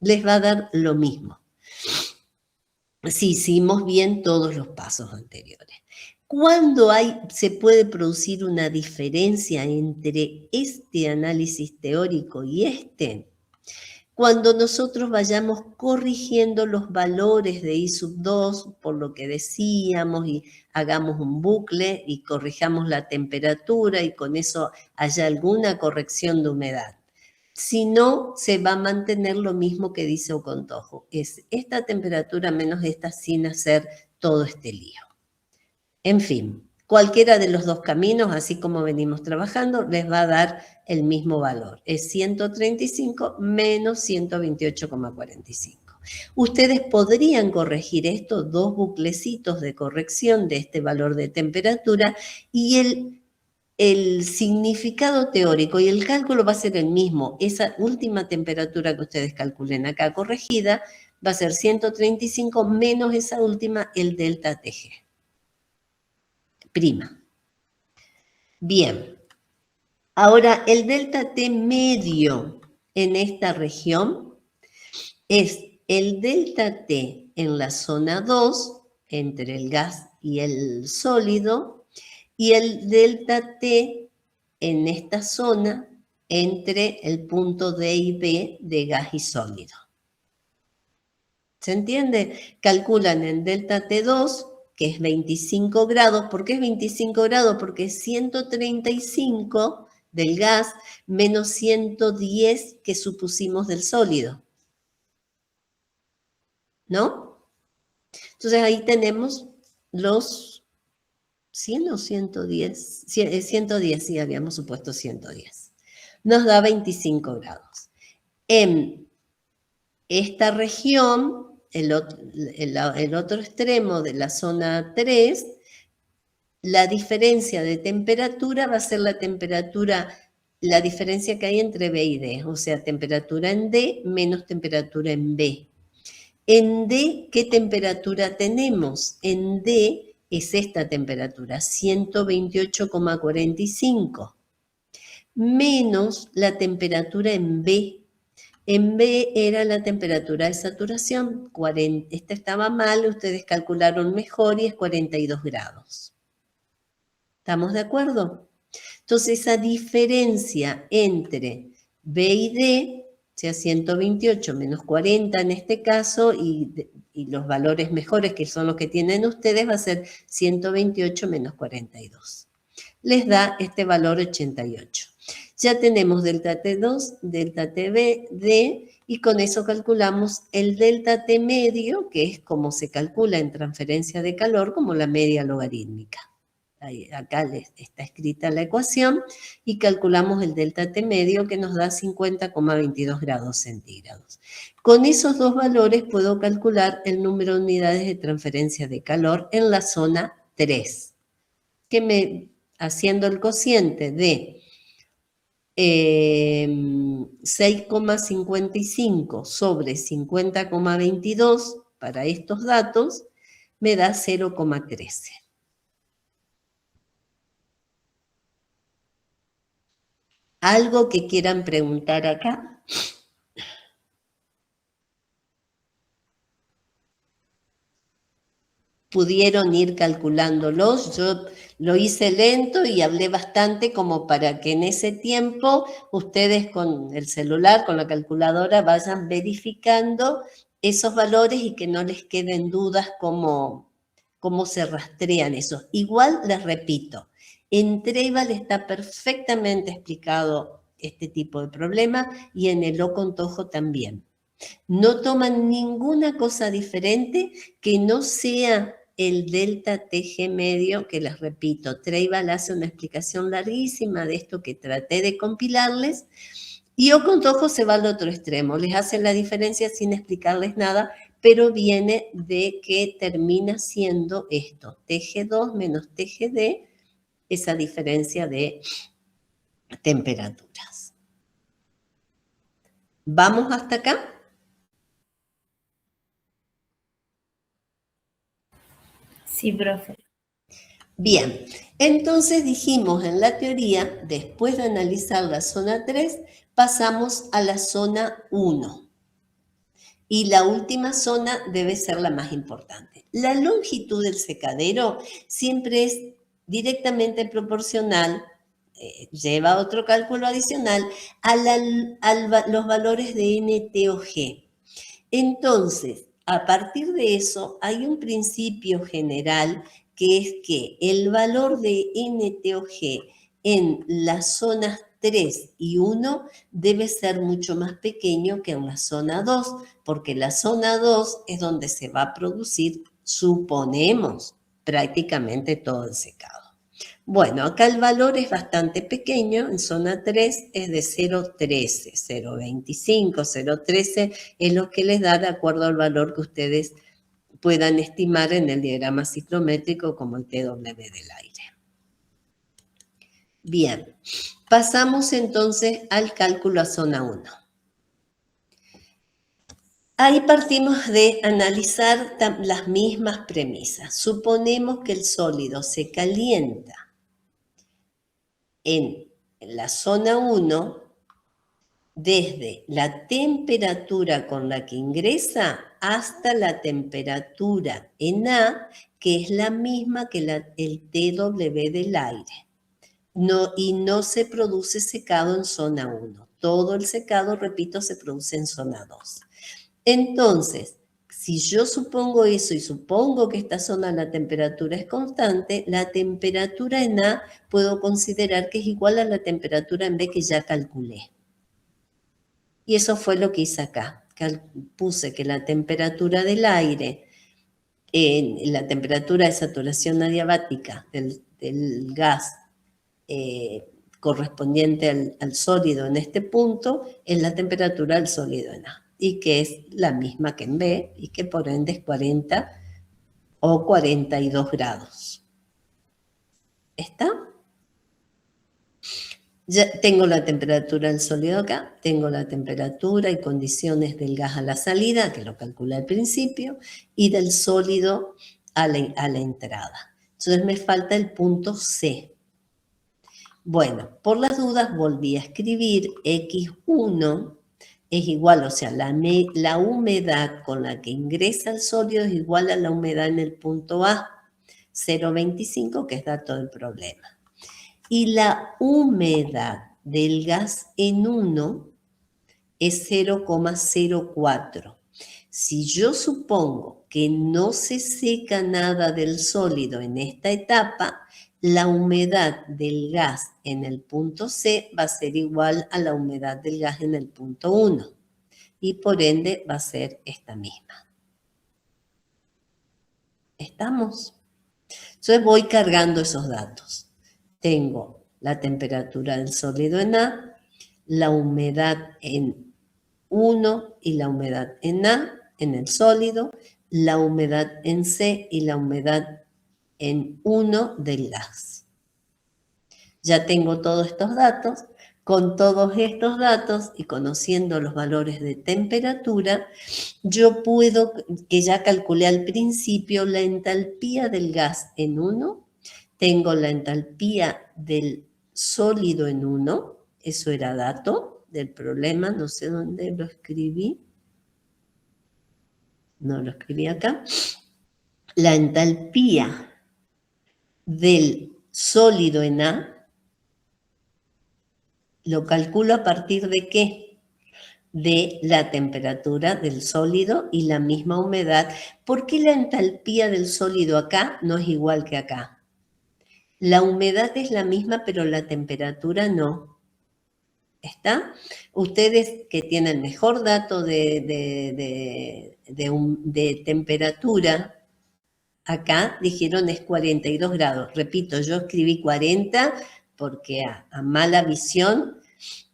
Les va a dar lo mismo. Si hicimos bien todos los pasos anteriores. ¿Cuándo se puede producir una diferencia entre este análisis teórico y este? Cuando nosotros vayamos corrigiendo los valores de I sub 2, por lo que decíamos, y hagamos un bucle y corrijamos la temperatura y con eso haya alguna corrección de humedad. Si no, se va a mantener lo mismo que dice Ocontojo. Es esta temperatura menos esta sin hacer todo este lío. En fin, cualquiera de los dos caminos, así como venimos trabajando, les va a dar el mismo valor. Es 135 menos 128,45. Ustedes podrían corregir estos dos buclecitos de corrección de este valor de temperatura y el significado teórico y el cálculo va a ser el mismo. Esa última temperatura que ustedes calculen acá corregida va a ser 135 menos esa última, el delta TG'. Bien, ahora el delta T medio en esta región es el delta T en la zona 2, entre el gas y el sólido, y el delta T en esta zona entre el punto D y B de gas y sólido. ¿Se entiende? Calculan en delta T2, que es 25 grados. ¿Por qué es 25 grados? Porque es 135 del gas menos 110 que supusimos del sólido. ¿No? Entonces ahí tenemos los 100 o 110. 110, sí, habíamos supuesto 110. Nos da 25 grados. En esta región, el otro extremo de la zona 3, la diferencia de temperatura va a ser la diferencia que hay entre B y D, o sea, temperatura en D menos temperatura en B. En D, ¿qué temperatura tenemos? En D es esta temperatura, 128,45, menos la temperatura en B. En B era la temperatura de saturación, esta estaba mal, ustedes calcularon mejor y es 42 grados. ¿Estamos de acuerdo? Entonces, esa diferencia entre B y D, o sea, 128 menos 40 en este caso, y los valores mejores que son los que tienen ustedes, va a ser 128 menos 42. Les da este valor 88. Ya tenemos delta T2, delta TD, y con eso calculamos el delta T medio, que es como se calcula en transferencia de calor, como la media logarítmica. Acá está escrita la ecuación, y calculamos el delta T medio, que nos da 50,22 grados centígrados. Con esos dos valores puedo calcular el número de unidades de transferencia de calor en la zona 3, que haciendo el cociente de 6,55 sobre 50,22 para estos datos, me da 0,13. ¿Algo que quieran preguntar acá? ¿Pudieron ir calculándolos? Yo lo hice lento y hablé bastante como para que en ese tiempo ustedes con el celular, con la calculadora, vayan verificando esos valores y que no les queden dudas cómo se rastrean esos. Igual les repito, en Treibal está perfectamente explicado este tipo de problema y en el Ocontojo también. No toman ninguna cosa diferente que no sea el delta TG medio, que les repito, Treibal hace una explicación larguísima de esto que traté de compilarles, y Ocontojo se va al otro extremo, les hace la diferencia sin explicarles nada, pero viene de que termina siendo esto, TG2 menos TGD, esa diferencia de temperaturas. ¿Vamos hasta acá? Sí, profe. Bien, entonces dijimos en la teoría, después de analizar la zona 3, pasamos a la zona 1. Y la última zona debe ser la más importante. La longitud del secadero siempre es directamente proporcional, lleva otro cálculo adicional, a los valores de NTOG. Entonces, a partir de eso, hay un principio general que es que el valor de NTOG en las zonas 3 y 1 debe ser mucho más pequeño que en la zona 2, porque la zona 2 es donde se va a producir, suponemos, prácticamente todo el secado. Bueno, acá el valor es bastante pequeño, en zona 3 es de 0,13, 0,25, 0,13 es lo que les da de acuerdo al valor que ustedes puedan estimar en el diagrama ciclométrico como el TW del aire. Bien, pasamos entonces al cálculo a zona 1. Ahí partimos de analizar las mismas premisas. Suponemos que el sólido se calienta en la zona 1 desde la temperatura con la que ingresa hasta la temperatura en A, que es la misma que el TW del aire. y no se produce secado en zona 1. Todo el secado, repito, se produce en zona 2. Entonces, si yo supongo eso y supongo que esta zona la temperatura es constante, la temperatura en A puedo considerar que es igual a la temperatura en B que ya calculé. Y eso fue lo que hice acá. Puse que la temperatura del aire, la temperatura de saturación adiabática del gas correspondiente al sólido en este punto, es la temperatura del sólido en A, y que es la misma que en B, y que por ende es 40 o 42 grados. ¿Está? Ya tengo la temperatura del sólido acá, tengo la temperatura y condiciones del gas a la salida, que lo calculé al principio, y del sólido a la entrada. Entonces me falta el punto C. Bueno, por las dudas volví a escribir X1 es igual, o sea, la humedad con la que ingresa el sólido es igual a la humedad en el punto A, 0,25, que es dato del problema. Y la humedad del gas en 1 es 0,04. Si yo supongo que no se seca nada del sólido en esta etapa, la humedad del gas en el punto C va a ser igual a la humedad del gas en el punto 1. Y por ende va a ser esta misma. ¿Estamos? Entonces voy cargando esos datos. Tengo la temperatura del sólido en A, la humedad en 1 y la humedad en A, en el sólido, la humedad en C y la humedad en 1 del gas. Ya tengo todos estos datos. Con todos estos datos y conociendo los valores de temperatura, yo puedo, que ya calculé al principio, la entalpía del gas en 1, tengo la entalpía del sólido en 1, eso era dato del problema, no sé dónde lo escribí, no lo escribí acá, la entalpía del sólido en A, lo calculo a partir de ¿qué? De la temperatura del sólido y la misma humedad. ¿Por qué la entalpía del sólido acá no es igual que acá? La humedad es la misma, pero la temperatura no. ¿Está? Ustedes que tienen mejor dato de temperatura, acá dijeron es 42 grados. Repito, yo escribí 40 porque a mala visión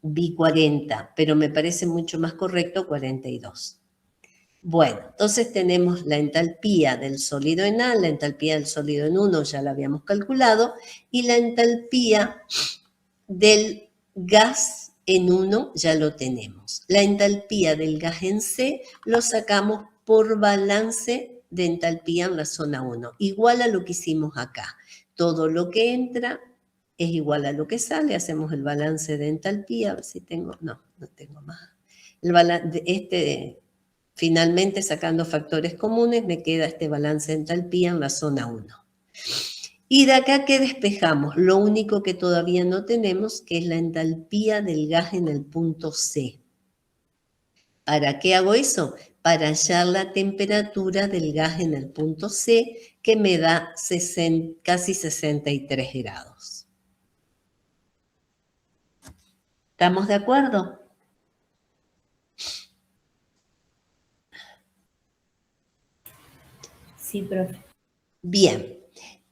vi 40, pero me parece mucho más correcto 42. Bueno, entonces tenemos la entalpía del sólido en A, la entalpía del sólido en 1 ya la habíamos calculado, y la entalpía del gas en 1 ya lo tenemos. La entalpía del gas en C lo sacamos por balance de entalpía en la zona 1, igual a lo que hicimos acá. Todo lo que entra es igual a lo que sale, hacemos el balance de entalpía, a ver si tengo, no tengo más. Finalmente, sacando factores comunes, me queda este balance de entalpía en la zona 1. Y de acá, ¿qué despejamos? Lo único que todavía no tenemos, que es la entalpía del gas en el punto C. ¿Para qué hago eso? Para hallar la temperatura del gas en el punto C, que me da casi 63 grados. ¿Estamos de acuerdo? Sí, profe. Bien,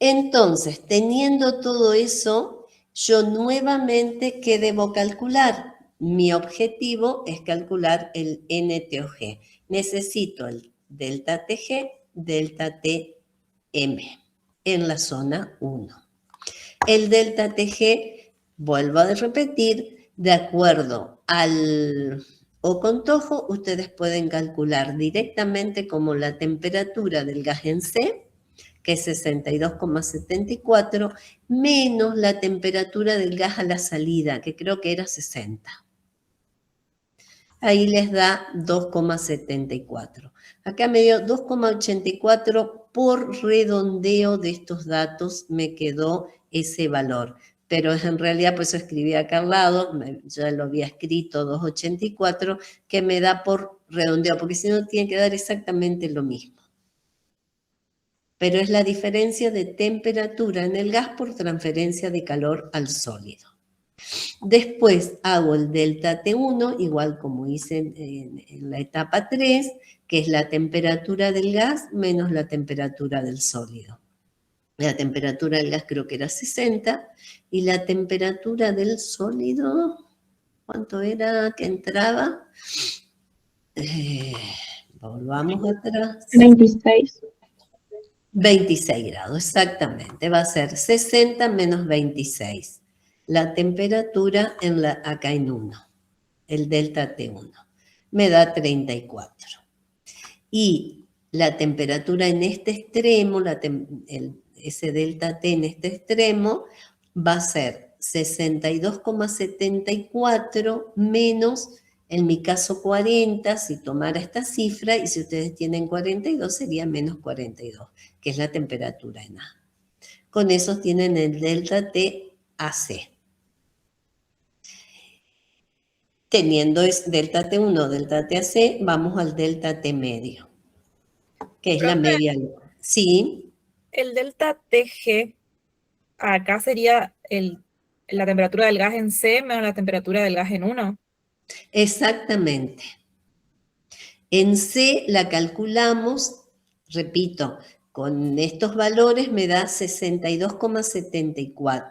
entonces, teniendo todo eso, yo nuevamente, ¿qué debo calcular? Mi objetivo es calcular el NTOG. Necesito el delta TG, delta TM en la zona 1. El delta TG, vuelvo a repetir, de acuerdo al Ocontojo, ustedes pueden calcular directamente como la temperatura del gas en C, que es 62,74, menos la temperatura del gas a la salida, que creo que era 60. Ahí les da 2,74. Acá me dio 2,84 por redondeo de estos datos, me quedó ese valor. pero en realidad por eso escribí acá al lado, ya lo había escrito 284, que me da por redondeo, porque si no tiene que dar exactamente lo mismo. Pero es la diferencia de temperatura en el gas por transferencia de calor al sólido. Después hago el delta T1, igual como hice en la etapa 3, que es la temperatura del gas menos la temperatura del sólido. La temperatura del gas creo que era 60, y la temperatura del sólido, ¿cuánto era que entraba? Volvamos atrás. 26. 26 grados, exactamente. Va a ser 60 menos 26. La temperatura acá en 1, el delta T1. Me da 34. Y la temperatura en este extremo, ese delta T en este extremo, va a ser 62,74 menos, en mi caso 40, si tomara esta cifra, y si ustedes tienen 42, sería menos 42, que es la temperatura en A. Con eso tienen el delta T AC. Teniendo delta T1, delta TAC, vamos al delta T medio, que es la media. Sí. El delta TG, acá sería la temperatura del gas en C menos la temperatura del gas en 1. Exactamente. En C la calculamos, repito, con estos valores me da 62,74.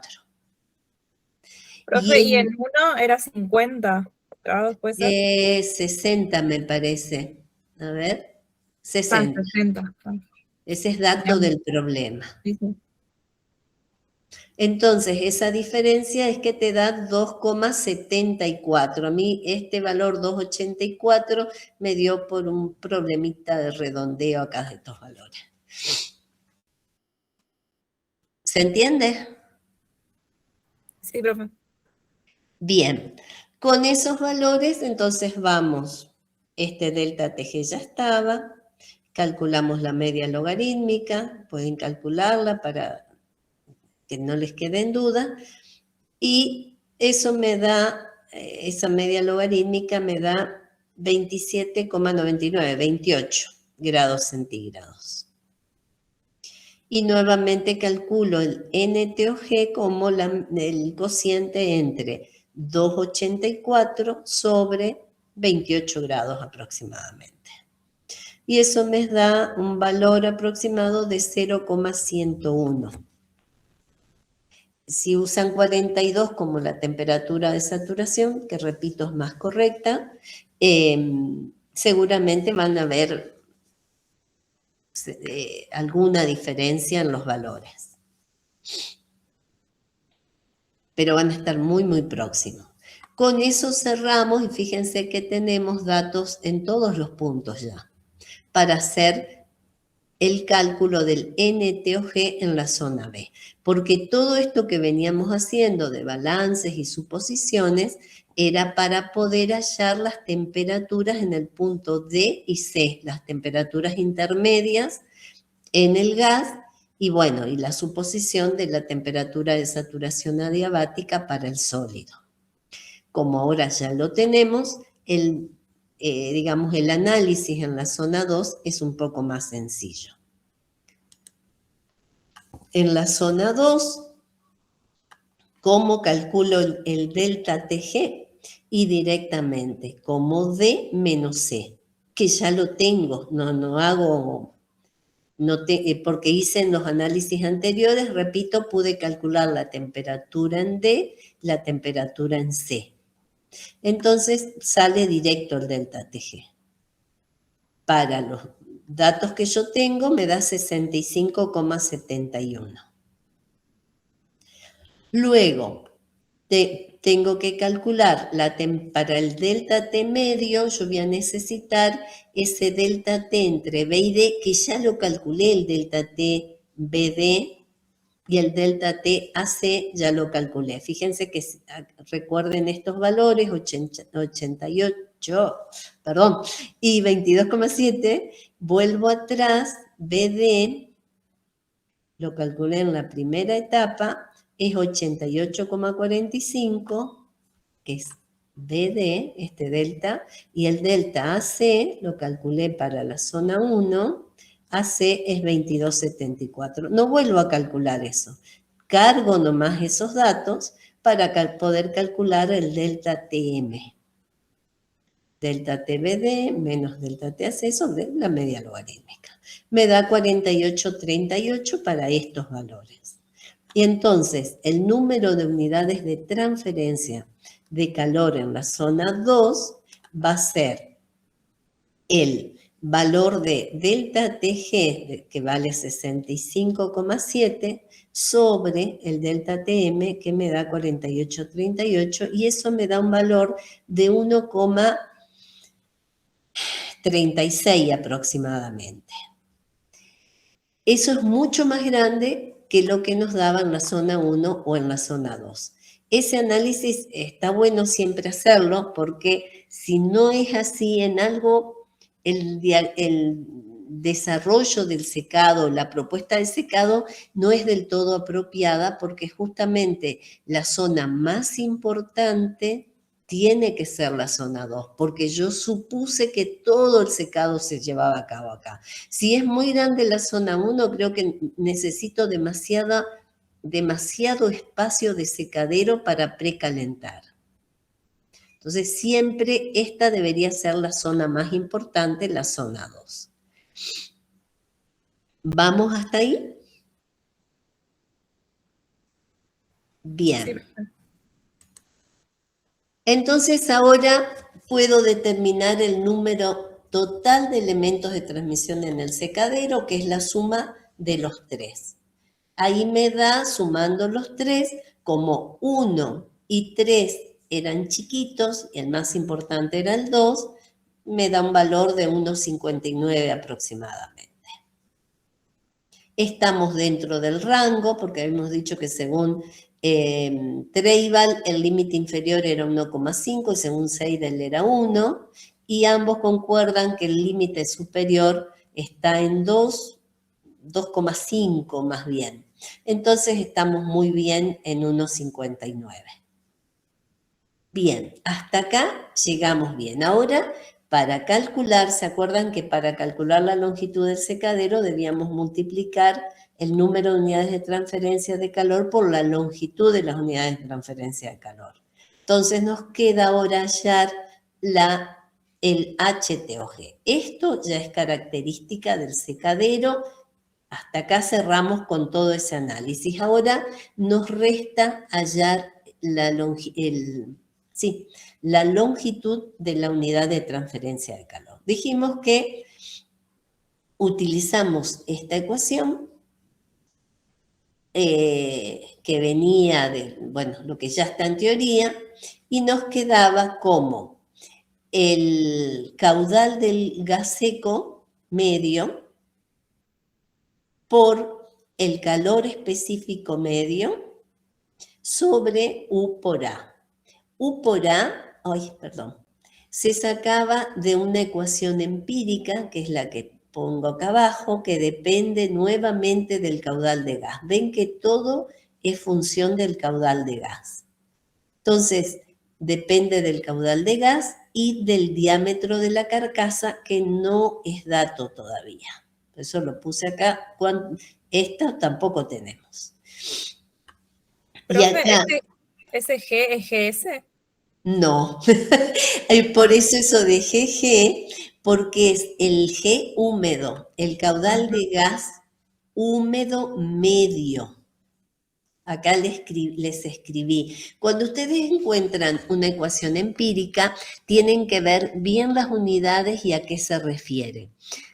Profe, y en 1 era 50 grados, ¿puede ser? 60 me parece. A ver, 60. 60. Ese es dato del problema. Sí, sí. Entonces, esa diferencia es que te da 2,74. A mí este valor 2,84 me dio por un problemita de redondeo acá de estos valores. ¿Se entiende? Sí, profe. Bien, con esos valores entonces vamos, este delta TG ya estaba, calculamos la media logarítmica, pueden calcularla para que no les quede en duda, y eso me da, esa media logarítmica me da 27,99, 28 grados centígrados. Y nuevamente calculo el NTOG como el cociente entre 2,84 sobre 28 grados aproximadamente. Y eso me da un valor aproximado de 0,101. Si usan 42 como la temperatura de saturación, que repito es más correcta, seguramente van a ver alguna diferencia en los valores. Pero van a estar muy, muy próximos. Con eso cerramos y fíjense que tenemos datos en todos los puntos ya para hacer el cálculo del NTOG en la zona B. Porque todo esto que veníamos haciendo de balances y suposiciones era para poder hallar las temperaturas en el punto D y C, las temperaturas intermedias en el gas, y bueno, y la suposición de la temperatura de saturación adiabática para el sólido. Como ahora ya lo tenemos, digamos, el análisis en la zona 2 es un poco más sencillo. En la zona 2, ¿cómo calculo el delta TG? Y directamente, como D menos C, que ya lo tengo, no hago... porque hice en los análisis anteriores, repito, pude calcular la temperatura en D, la temperatura en C. Entonces sale directo el delta TG. Para los datos que yo tengo me da 65,71. Luego, tengo que calcular para el delta T medio, yo voy a necesitar ese delta T entre B y D, que ya lo calculé, el delta T BD, y el delta T AC ya lo calculé. Fíjense que recuerden estos valores, 88, perdón, y 22,7, vuelvo atrás, BD, lo calculé en la primera etapa, es 88,45, que es BD, este delta, y el delta AC, lo calculé para la zona 1, AC es 22,74. No vuelvo a calcular eso. Cargo nomás esos datos para poder calcular el delta TM. Delta TBD menos delta TAC sobre la media logarítmica. Me da 48,38 para estos valores. Y entonces, el número de unidades de transferencia de calor en la zona 2 va a ser el valor de delta TG, que vale 65,7, sobre el delta TM, que me da 48,38, y eso me da un valor de 1,36 aproximadamente. Eso es mucho más grande que lo que nos daba en la zona 1 o en la zona 2. Ese análisis está bueno siempre hacerlo, porque si no es así en algo, el desarrollo del secado, la propuesta del secado no es del todo apropiada, porque justamente la zona más importante tiene que ser la zona 2, porque yo supuse que todo el secado se llevaba a cabo acá. Si es muy grande la zona 1, creo que necesito demasiado espacio de secadero para precalentar. Entonces, siempre esta debería ser la zona más importante, la zona 2. ¿Vamos hasta ahí? Bien. Entonces, ahora puedo determinar el número total de elementos de transmisión en el secadero, que es la suma de los 3. Ahí me da, sumando los 3, como 1 y 3 eran chiquitos, y el más importante era el 2, me da un valor de 1,59 aproximadamente. Estamos dentro del rango, porque habíamos dicho que según Treibal el límite inferior era 1,5 y según Seidel era 1, y ambos concuerdan que el límite superior está en 2,5 más bien. Entonces estamos muy bien en 1,59. Bien, hasta acá llegamos bien. Ahora, para calcular, ¿se acuerdan que para calcular la longitud del secadero debíamos multiplicar el número de unidades de transferencia de calor por la longitud de las unidades de transferencia de calor? Entonces nos queda ahora hallar el HTOG. Esto ya es característica del secadero. Hasta acá cerramos con todo ese análisis. Ahora nos resta hallar la longitud de la unidad de transferencia de calor. Dijimos que utilizamos esta ecuación que venía de, bueno, lo que ya está en teoría, y nos quedaba como el caudal del gas seco medio por el calor específico medio sobre U por A. U por A, se sacaba de una ecuación empírica, que es la que pongo acá abajo, que depende nuevamente del caudal de gas. Ven que todo es función del caudal de gas. Entonces, depende del caudal de gas y del diámetro de la carcasa, que no es dato todavía. Por eso lo puse acá. Esta tampoco tenemos. Profe, y acá, ¿ese G es GS? No, por eso de GG, porque es el G húmedo, el caudal de gas húmedo medio. Acá les escribí. Cuando ustedes encuentran una ecuación empírica, tienen que ver bien las unidades y a qué se refiere.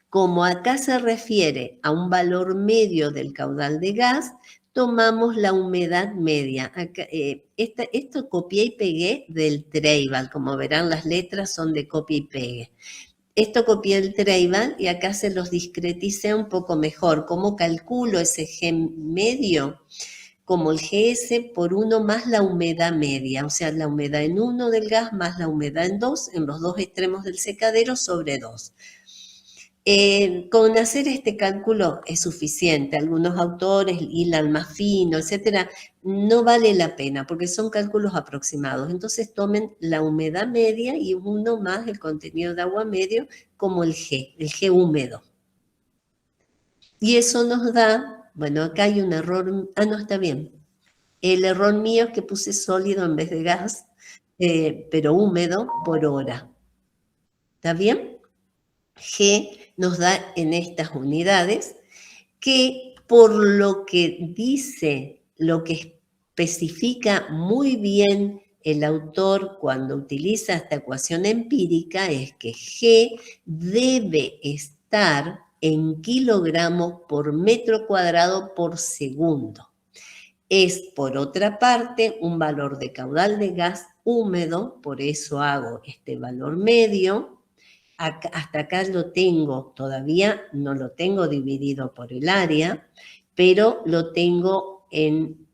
Como acá se refiere a un valor medio del caudal de gas, tomamos la humedad media. Acá, esto copié y pegué del Treibal. Como verán, las letras son de copia y pegue. Esto copié el Treibal y acá se los discreticé un poco mejor. ¿Cómo calculo ese G medio? Como el GS por 1 más la humedad media, o sea, la humedad en 1 del gas más la humedad en 2, en los dos extremos del secadero, sobre 2. Con hacer este cálculo es suficiente. Algunos autores hilan más fino, etcétera. No vale la pena porque son cálculos aproximados. Entonces tomen la humedad media y uno más el contenido de agua medio como el G húmedo. Y eso nos da, bueno, acá hay un error, no, está bien. El error mío es que puse sólido en vez de gas, pero húmedo por hora. ¿Está bien? G nos da en estas unidades que por lo que dice, lo que especifica muy bien el autor cuando utiliza esta ecuación empírica es que G debe estar en kilogramos por metro cuadrado por segundo. Es, por otra parte, un valor de caudal de gas húmedo, por eso hago este valor medio. Hasta acá lo tengo, todavía no lo tengo dividido por el área, pero lo tengo en,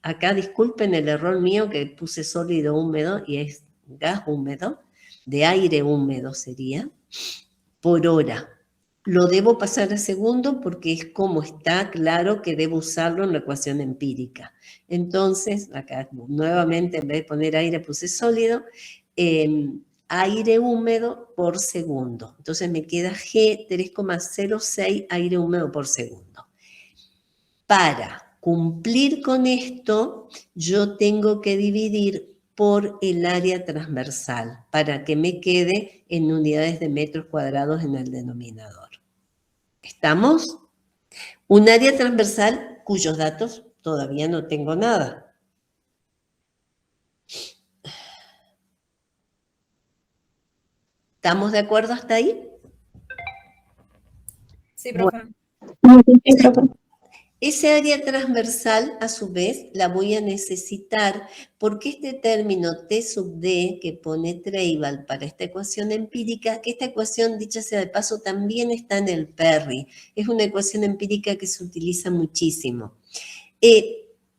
acá disculpen el error mío que puse sólido húmedo y es gas húmedo, de aire húmedo sería, por hora. Lo debo pasar a segundo porque es como está claro que debo usarlo en la ecuación empírica. Entonces, acá nuevamente en vez de poner aire puse sólido, aire húmedo por segundo. Entonces me queda G 3,06 aire húmedo por segundo. Para cumplir con esto, yo tengo que dividir por el área transversal para que me quede en unidades de metros cuadrados en el denominador. ¿Estamos? Un área transversal cuyos datos todavía no tengo nada. ¿Estamos de acuerdo hasta ahí? Sí, profe. Sí, profe. Ese área transversal, a su vez, la voy a necesitar porque este término T sub D que pone Treibel para esta ecuación empírica, que esta ecuación, dicha sea de paso, también está en el Perry. Es una ecuación empírica que se utiliza muchísimo.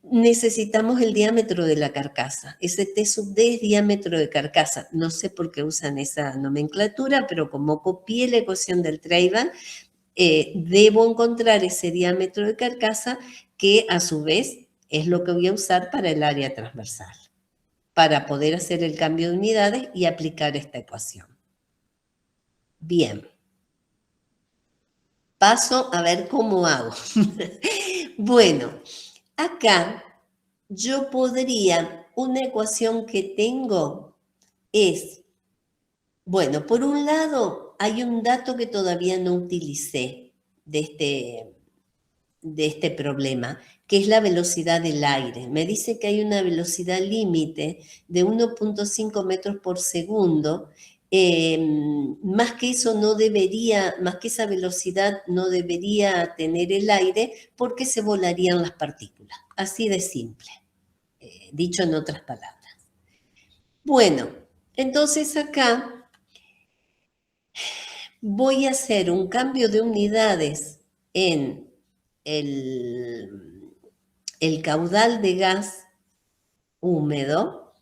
Necesitamos el diámetro de la carcasa. Ese T sub D es diámetro de carcasa. No sé por qué usan esa nomenclatura, pero como copié la ecuación del Treibel, debo encontrar ese diámetro de carcasa que a su vez es lo que voy a usar para el área transversal, para poder hacer el cambio de unidades y aplicar esta ecuación. Bien. Paso a ver cómo hago. Bueno, acá yo podría, una ecuación que tengo es, bueno, por un lado hay un dato que todavía no utilicé de este problema, que es la velocidad del aire. Me dice que hay una velocidad límite de 1.5 metros por segundo. Más que eso no debería, más que esa velocidad no debería tener el aire porque se volarían las partículas. Así de simple, dicho en otras palabras. Bueno, entonces acá voy a hacer un cambio de unidades en el caudal de gas húmedo,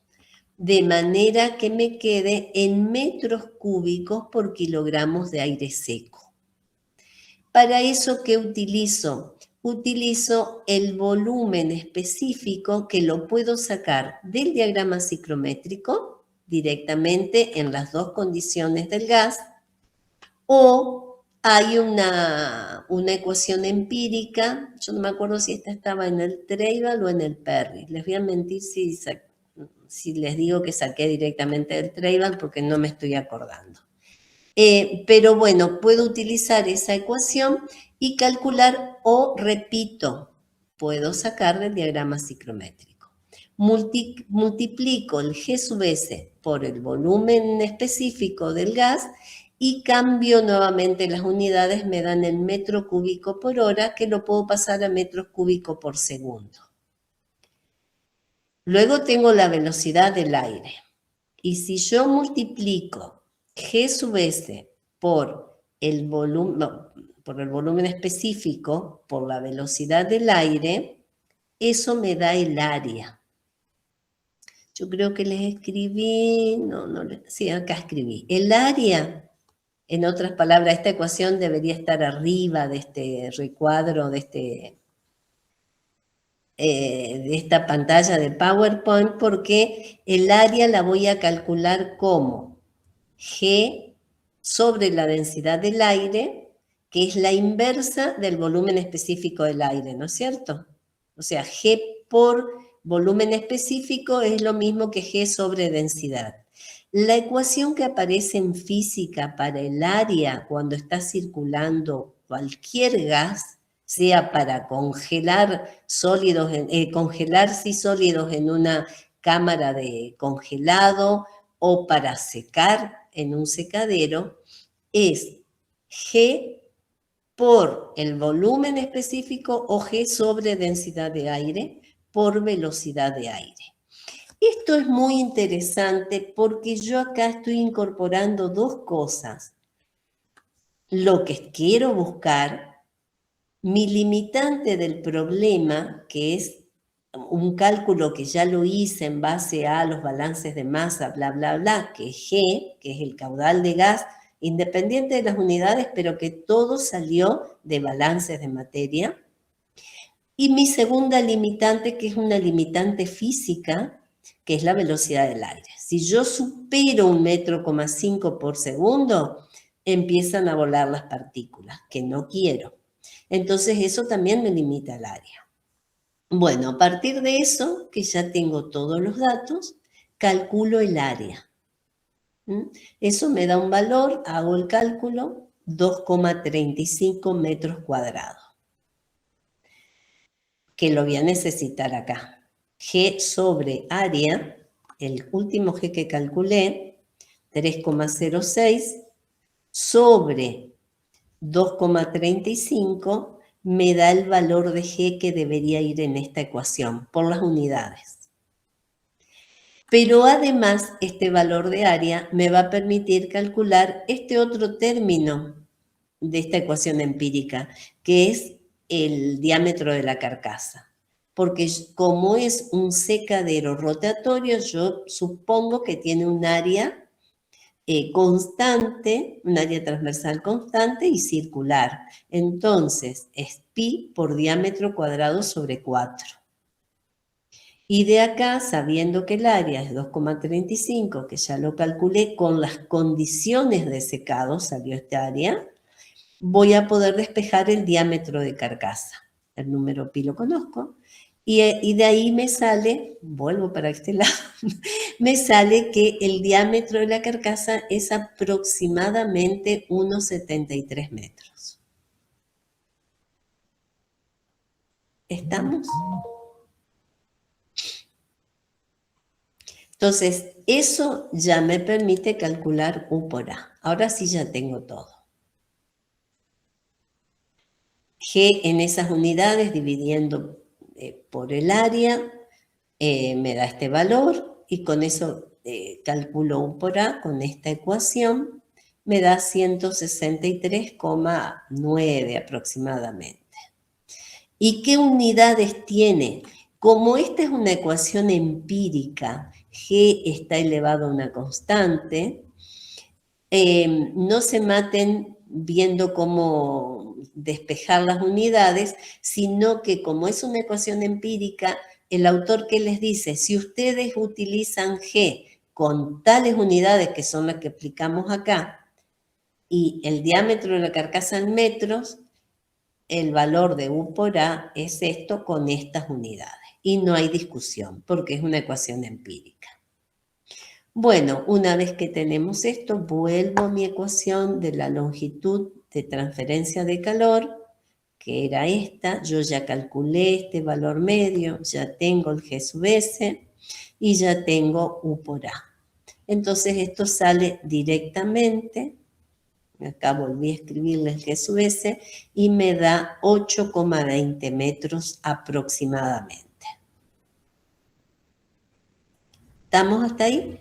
de manera que me quede en metros cúbicos por kilogramos de aire seco. Para eso, ¿qué utilizo? Utilizo el volumen específico que lo puedo sacar del diagrama ciclométrico directamente en las dos condiciones del gas, o hay una ecuación empírica, yo no me acuerdo si esta estaba en el Treibel o en el Perry. Les voy a mentir si les digo que saqué directamente del Treibel porque no me estoy acordando. Pero bueno, puedo utilizar esa ecuación y calcular, o repito, puedo sacar del diagrama ciclométrico. Multiplico el G sub S por el volumen específico del gas y cambio nuevamente las unidades, me dan el metro cúbico por hora, que lo puedo pasar a metros cúbicos por segundo. Luego tengo la velocidad del aire. Y si yo multiplico G sub S por el volumen específico, por la velocidad del aire, eso me da el área. Yo creo que les escribí, sí, acá escribí. El área En otras palabras, esta ecuación debería estar arriba de este recuadro, de esta pantalla de PowerPoint, porque el área la voy a calcular como G sobre la densidad del aire, que es la inversa del volumen específico del aire, ¿no es cierto? O sea, G por volumen específico es lo mismo que G sobre densidad. La ecuación que aparece en física para el área cuando está circulando cualquier gas, sea para congelar sólidos, congelar sólidos en una cámara de congelado o para secar en un secadero, es G por el volumen específico o G sobre densidad de aire por velocidad de aire. Esto es muy interesante porque yo acá estoy incorporando dos cosas. Lo que quiero buscar, mi limitante del problema, que es un cálculo que ya lo hice en base a los balances de masa, bla, bla, bla, que es G, que es el caudal de gas, independiente de las unidades, pero que todo salió de balances de materia. Y mi segunda limitante, que es una limitante física, que es la velocidad del aire. Si yo supero 1,5 metros por segundo, empiezan a volar las partículas, que no quiero. Entonces eso también me limita el área. Bueno, a partir de eso, que ya tengo todos los datos, calculo el área. Eso me da un valor, hago el cálculo, 2,35 metros cuadrados, que lo voy a necesitar acá. G sobre área, el último G que calculé, 3,06, sobre 2,35, me da el valor de G que debería ir en esta ecuación, por las unidades. Pero además, este valor de área me va a permitir calcular este otro término de esta ecuación empírica, que es el diámetro de la carcasa. Porque como es un secadero rotatorio, yo supongo que tiene un área constante, un área transversal constante y circular. Entonces, es pi por diámetro cuadrado sobre 4. Y de acá, sabiendo que el área es 2,35, que ya lo calculé con las condiciones de secado, salió esta área, voy a poder despejar el diámetro de carcasa. El número pi lo conozco. Y de ahí me sale, vuelvo para este lado, me sale que el diámetro de la carcasa es aproximadamente 1,73 metros. ¿Estamos? Entonces, eso ya me permite calcular U por A. Ahora sí ya tengo todo. G en esas unidades dividiendo por el área me da este valor y con eso calculo U por A con esta ecuación, me da 163,9 aproximadamente. ¿Y qué unidades tiene? Como esta es una ecuación empírica, G está elevado a una constante, no se maten viendo cómo despejar las unidades, sino que como es una ecuación empírica, el autor que les dice, si ustedes utilizan G con tales unidades que son las que aplicamos acá, y el diámetro de la carcasa en metros, el valor de U por A es esto con estas unidades. Y no hay discusión, porque es una ecuación empírica. Bueno, una vez que tenemos esto, vuelvo a mi ecuación de la longitud de transferencia de calor, que era esta. Yo ya calculé este valor medio, ya tengo el G sub S y ya tengo U por A. Entonces esto sale directamente, acá volví a escribirle el G sub S, y me da 8,20 metros aproximadamente. ¿Estamos hasta ahí?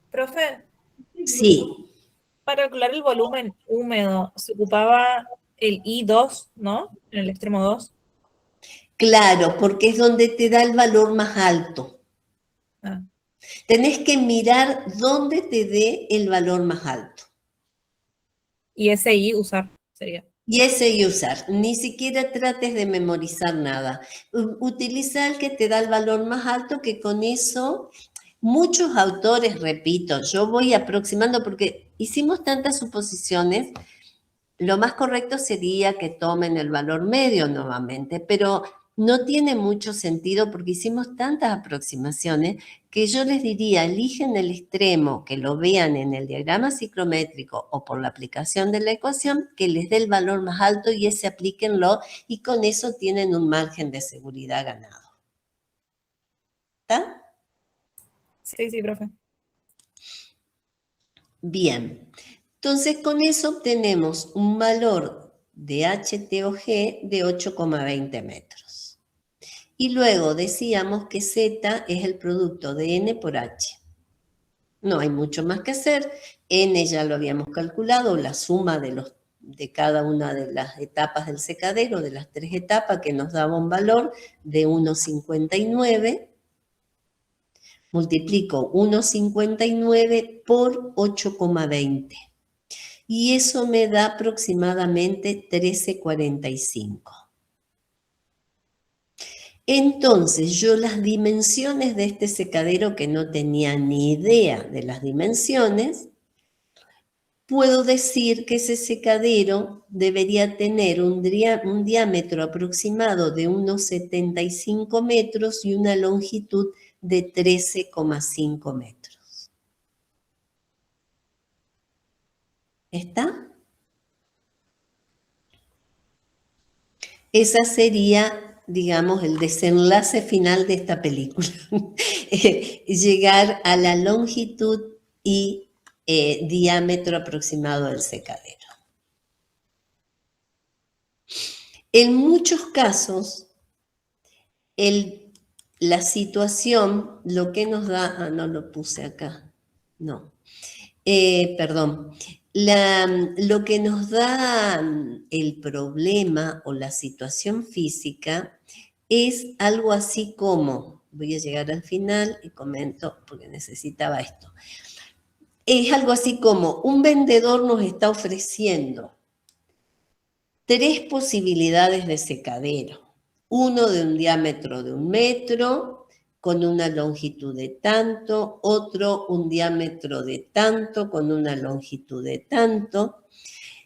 Profe, Sí. para calcular el volumen húmedo se ocupaba el I2, ¿no? En el extremo 2. Claro, porque es donde te da el valor más alto. Ah. Tenés que mirar dónde te dé el valor más alto. Y ese I usar sería. Y ese y usar. Ni siquiera trates de memorizar nada. Utiliza el que te da el valor más alto, que con eso muchos autores, repito, yo voy aproximando porque hicimos tantas suposiciones. Lo más correcto sería que tomen el valor medio nuevamente, pero no tiene mucho sentido porque hicimos tantas aproximaciones que yo les diría, eligen el extremo, que lo vean en el diagrama ciclométrico o por la aplicación de la ecuación, que les dé el valor más alto y ese aplíquenlo y con eso tienen un margen de seguridad ganado. ¿Está? Sí, sí, profe. Bien. Entonces, con eso obtenemos un valor de HTOG de 8,20 metros. Y luego decíamos que Z es el producto de N por H. No hay mucho más que hacer. N ya lo habíamos calculado, la suma de cada una de las etapas del secadero, de las 3 etapas, que nos daba un valor de 1,59. Multiplico 1,59 por 8,20. Y eso me da aproximadamente 13,45. Entonces, yo las dimensiones de este secadero, que no tenía ni idea de las dimensiones, puedo decir que ese secadero debería tener un diámetro aproximado de unos 75 metros y una longitud de 13,5 metros. ¿Está? Esa sería, digamos, el desenlace final de esta película. Llegar a la longitud y diámetro aproximado del secadero. En muchos casos, la situación, lo que nos da, no lo puse acá, no, perdón, lo que nos da el problema o la situación física es algo así como, voy a llegar al final y comento porque necesitaba esto, es algo así como un vendedor nos está ofreciendo 3 posibilidades de secadero, uno de un diámetro de 1 metro, con una longitud de tanto, otro un diámetro de tanto, con una longitud de tanto.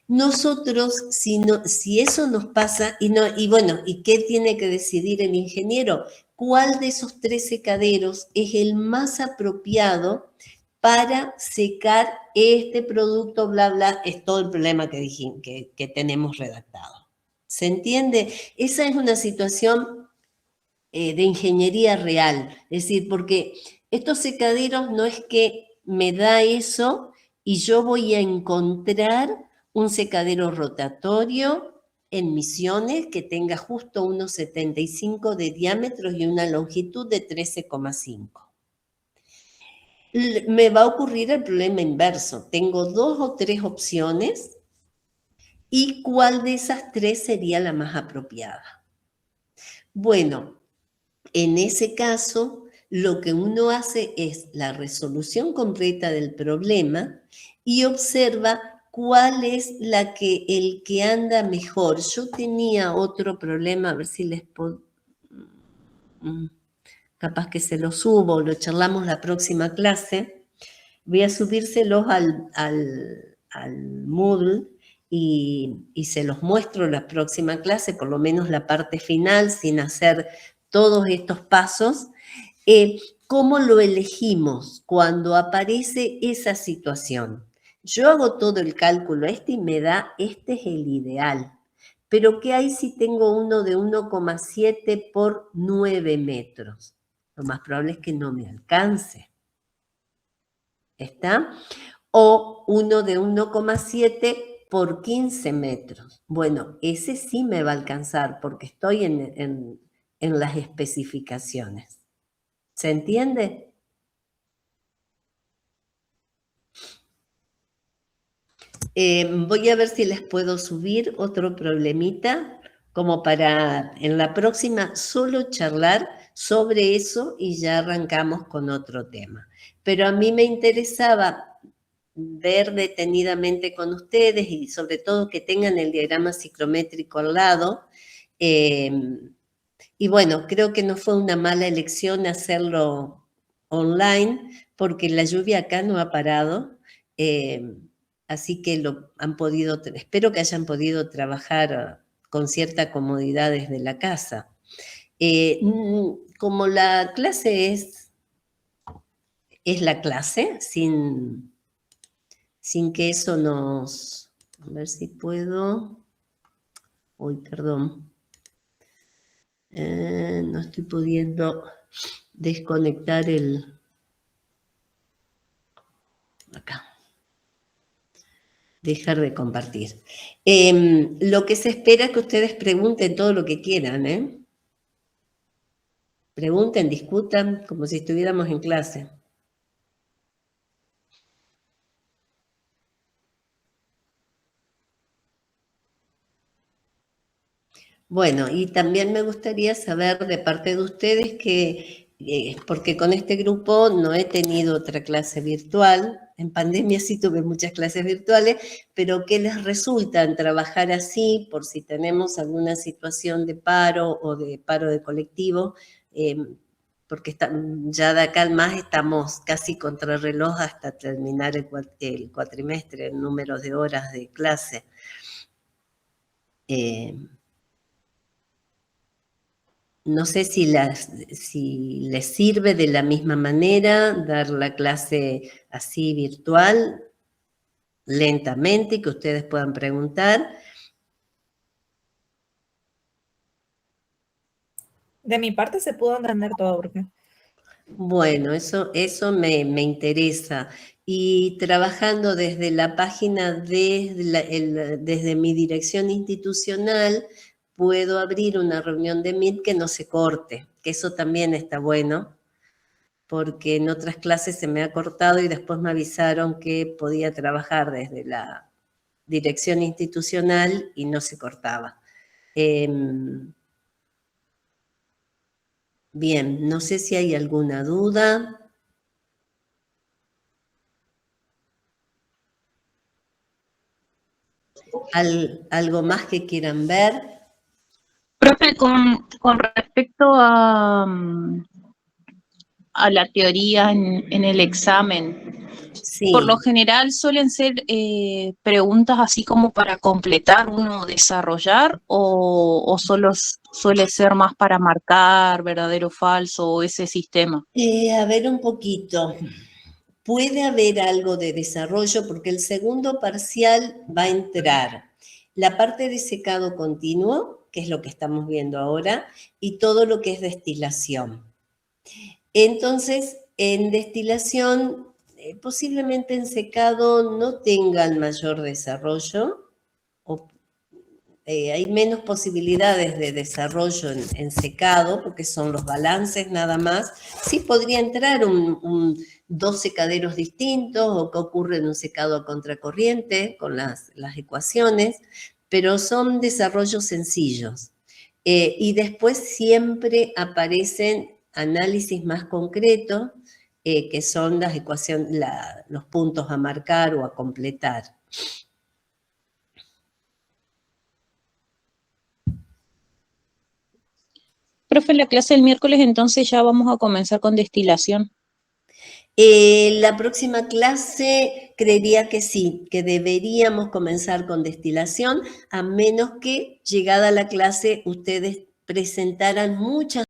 Nosotros, si eso nos pasa, y bueno, ¿y qué tiene que decidir el ingeniero? ¿Cuál de esos 3 secaderos es el más apropiado para secar este producto, bla, bla? Es todo el problema que dijimos, que tenemos redactado. ¿Se entiende? Esa es una situación de ingeniería real. Es decir, porque estos secaderos no es que me da eso y yo voy a encontrar un secadero rotatorio en Misiones que tenga justo unos 75 de diámetro y una longitud de 13,5. Me va a ocurrir el problema inverso. Tengo 2 o 3 opciones y ¿cuál de esas 3 sería la más apropiada? Bueno, en ese caso, lo que uno hace es la resolución completa del problema y observa cuál es el que anda mejor. Yo tenía otro problema, a ver si les puedo... Capaz que se lo subo, lo charlamos la próxima clase. Voy a subírselos al Moodle y se los muestro la próxima clase, por lo menos la parte final, sin hacer todos estos pasos. ¿Cómo lo elegimos cuando aparece esa situación? Yo hago todo el cálculo y me da, este es el ideal. Pero ¿qué hay si tengo uno de 1,7 por 9 metros? Lo más probable es que no me alcance. ¿Está? O uno de 1,7 por 15 metros. Bueno, ese sí me va a alcanzar porque estoy en las especificaciones. ¿Se entiende? Voy a ver si les puedo subir otro problemita como para en la próxima solo charlar sobre eso y ya arrancamos con otro tema. Pero a mí me interesaba ver detenidamente con ustedes y sobre todo que tengan el diagrama ciclométrico al lado. Y bueno, creo que no fue una mala elección hacerlo online porque la lluvia acá no ha parado. Así que espero que hayan podido trabajar con cierta comodidad desde la casa. Como la clase es la clase, sin que eso nos... A ver si puedo... Uy, perdón. No estoy pudiendo desconectar acá. Dejar de compartir. Lo que se espera es que ustedes pregunten todo lo que quieran, ¿eh? Pregunten, discutan, como si estuviéramos en clase. Bueno, y también me gustaría saber de parte de ustedes que, porque con este grupo no he tenido otra clase virtual, en pandemia sí tuve muchas clases virtuales, pero ¿qué les resulta en trabajar así por si tenemos alguna situación de paro o de paro de colectivo? Porque ya de acá al más estamos casi contrarreloj hasta terminar el cuatrimestre, el número de horas de clase. No sé si les sirve de la misma manera dar la clase así virtual, lentamente, que ustedes puedan preguntar. De mi parte se pudo entender todo, porque... Bueno, eso me interesa. Y trabajando desde la página, desde mi dirección institucional, puedo abrir una reunión de Meet que no se corte, que eso también está bueno, porque en otras clases se me ha cortado y después me avisaron que podía trabajar desde la dirección institucional y no se cortaba. Bien, no sé si hay alguna duda. ¿Algo más que quieran ver? Profe, con respecto a la teoría en el examen, Sí. por lo general suelen ser preguntas así como para completar uno, desarrollar, o solo suele ser más para marcar verdadero o falso o ese sistema. A ver un poquito. Puede haber algo de desarrollo porque el segundo parcial va a entrar la parte de secado continuo, que es lo que estamos viendo ahora, y todo lo que es destilación. Entonces, en destilación, posiblemente en secado no tengan mayor desarrollo, hay menos posibilidades de desarrollo en secado, porque son los balances nada más. Sí podría entrar dos secaderos distintos, o que ocurre en un secado a contracorriente, con las ecuaciones, pero son desarrollos sencillos. Y después siempre aparecen análisis más concretos, que son las ecuaciones, los puntos a marcar o a completar. Profe, en la clase del miércoles entonces ya vamos a comenzar con destilación. La próxima clase creería que sí, que deberíamos comenzar con destilación, a menos que llegada la clase ustedes presentaran muchas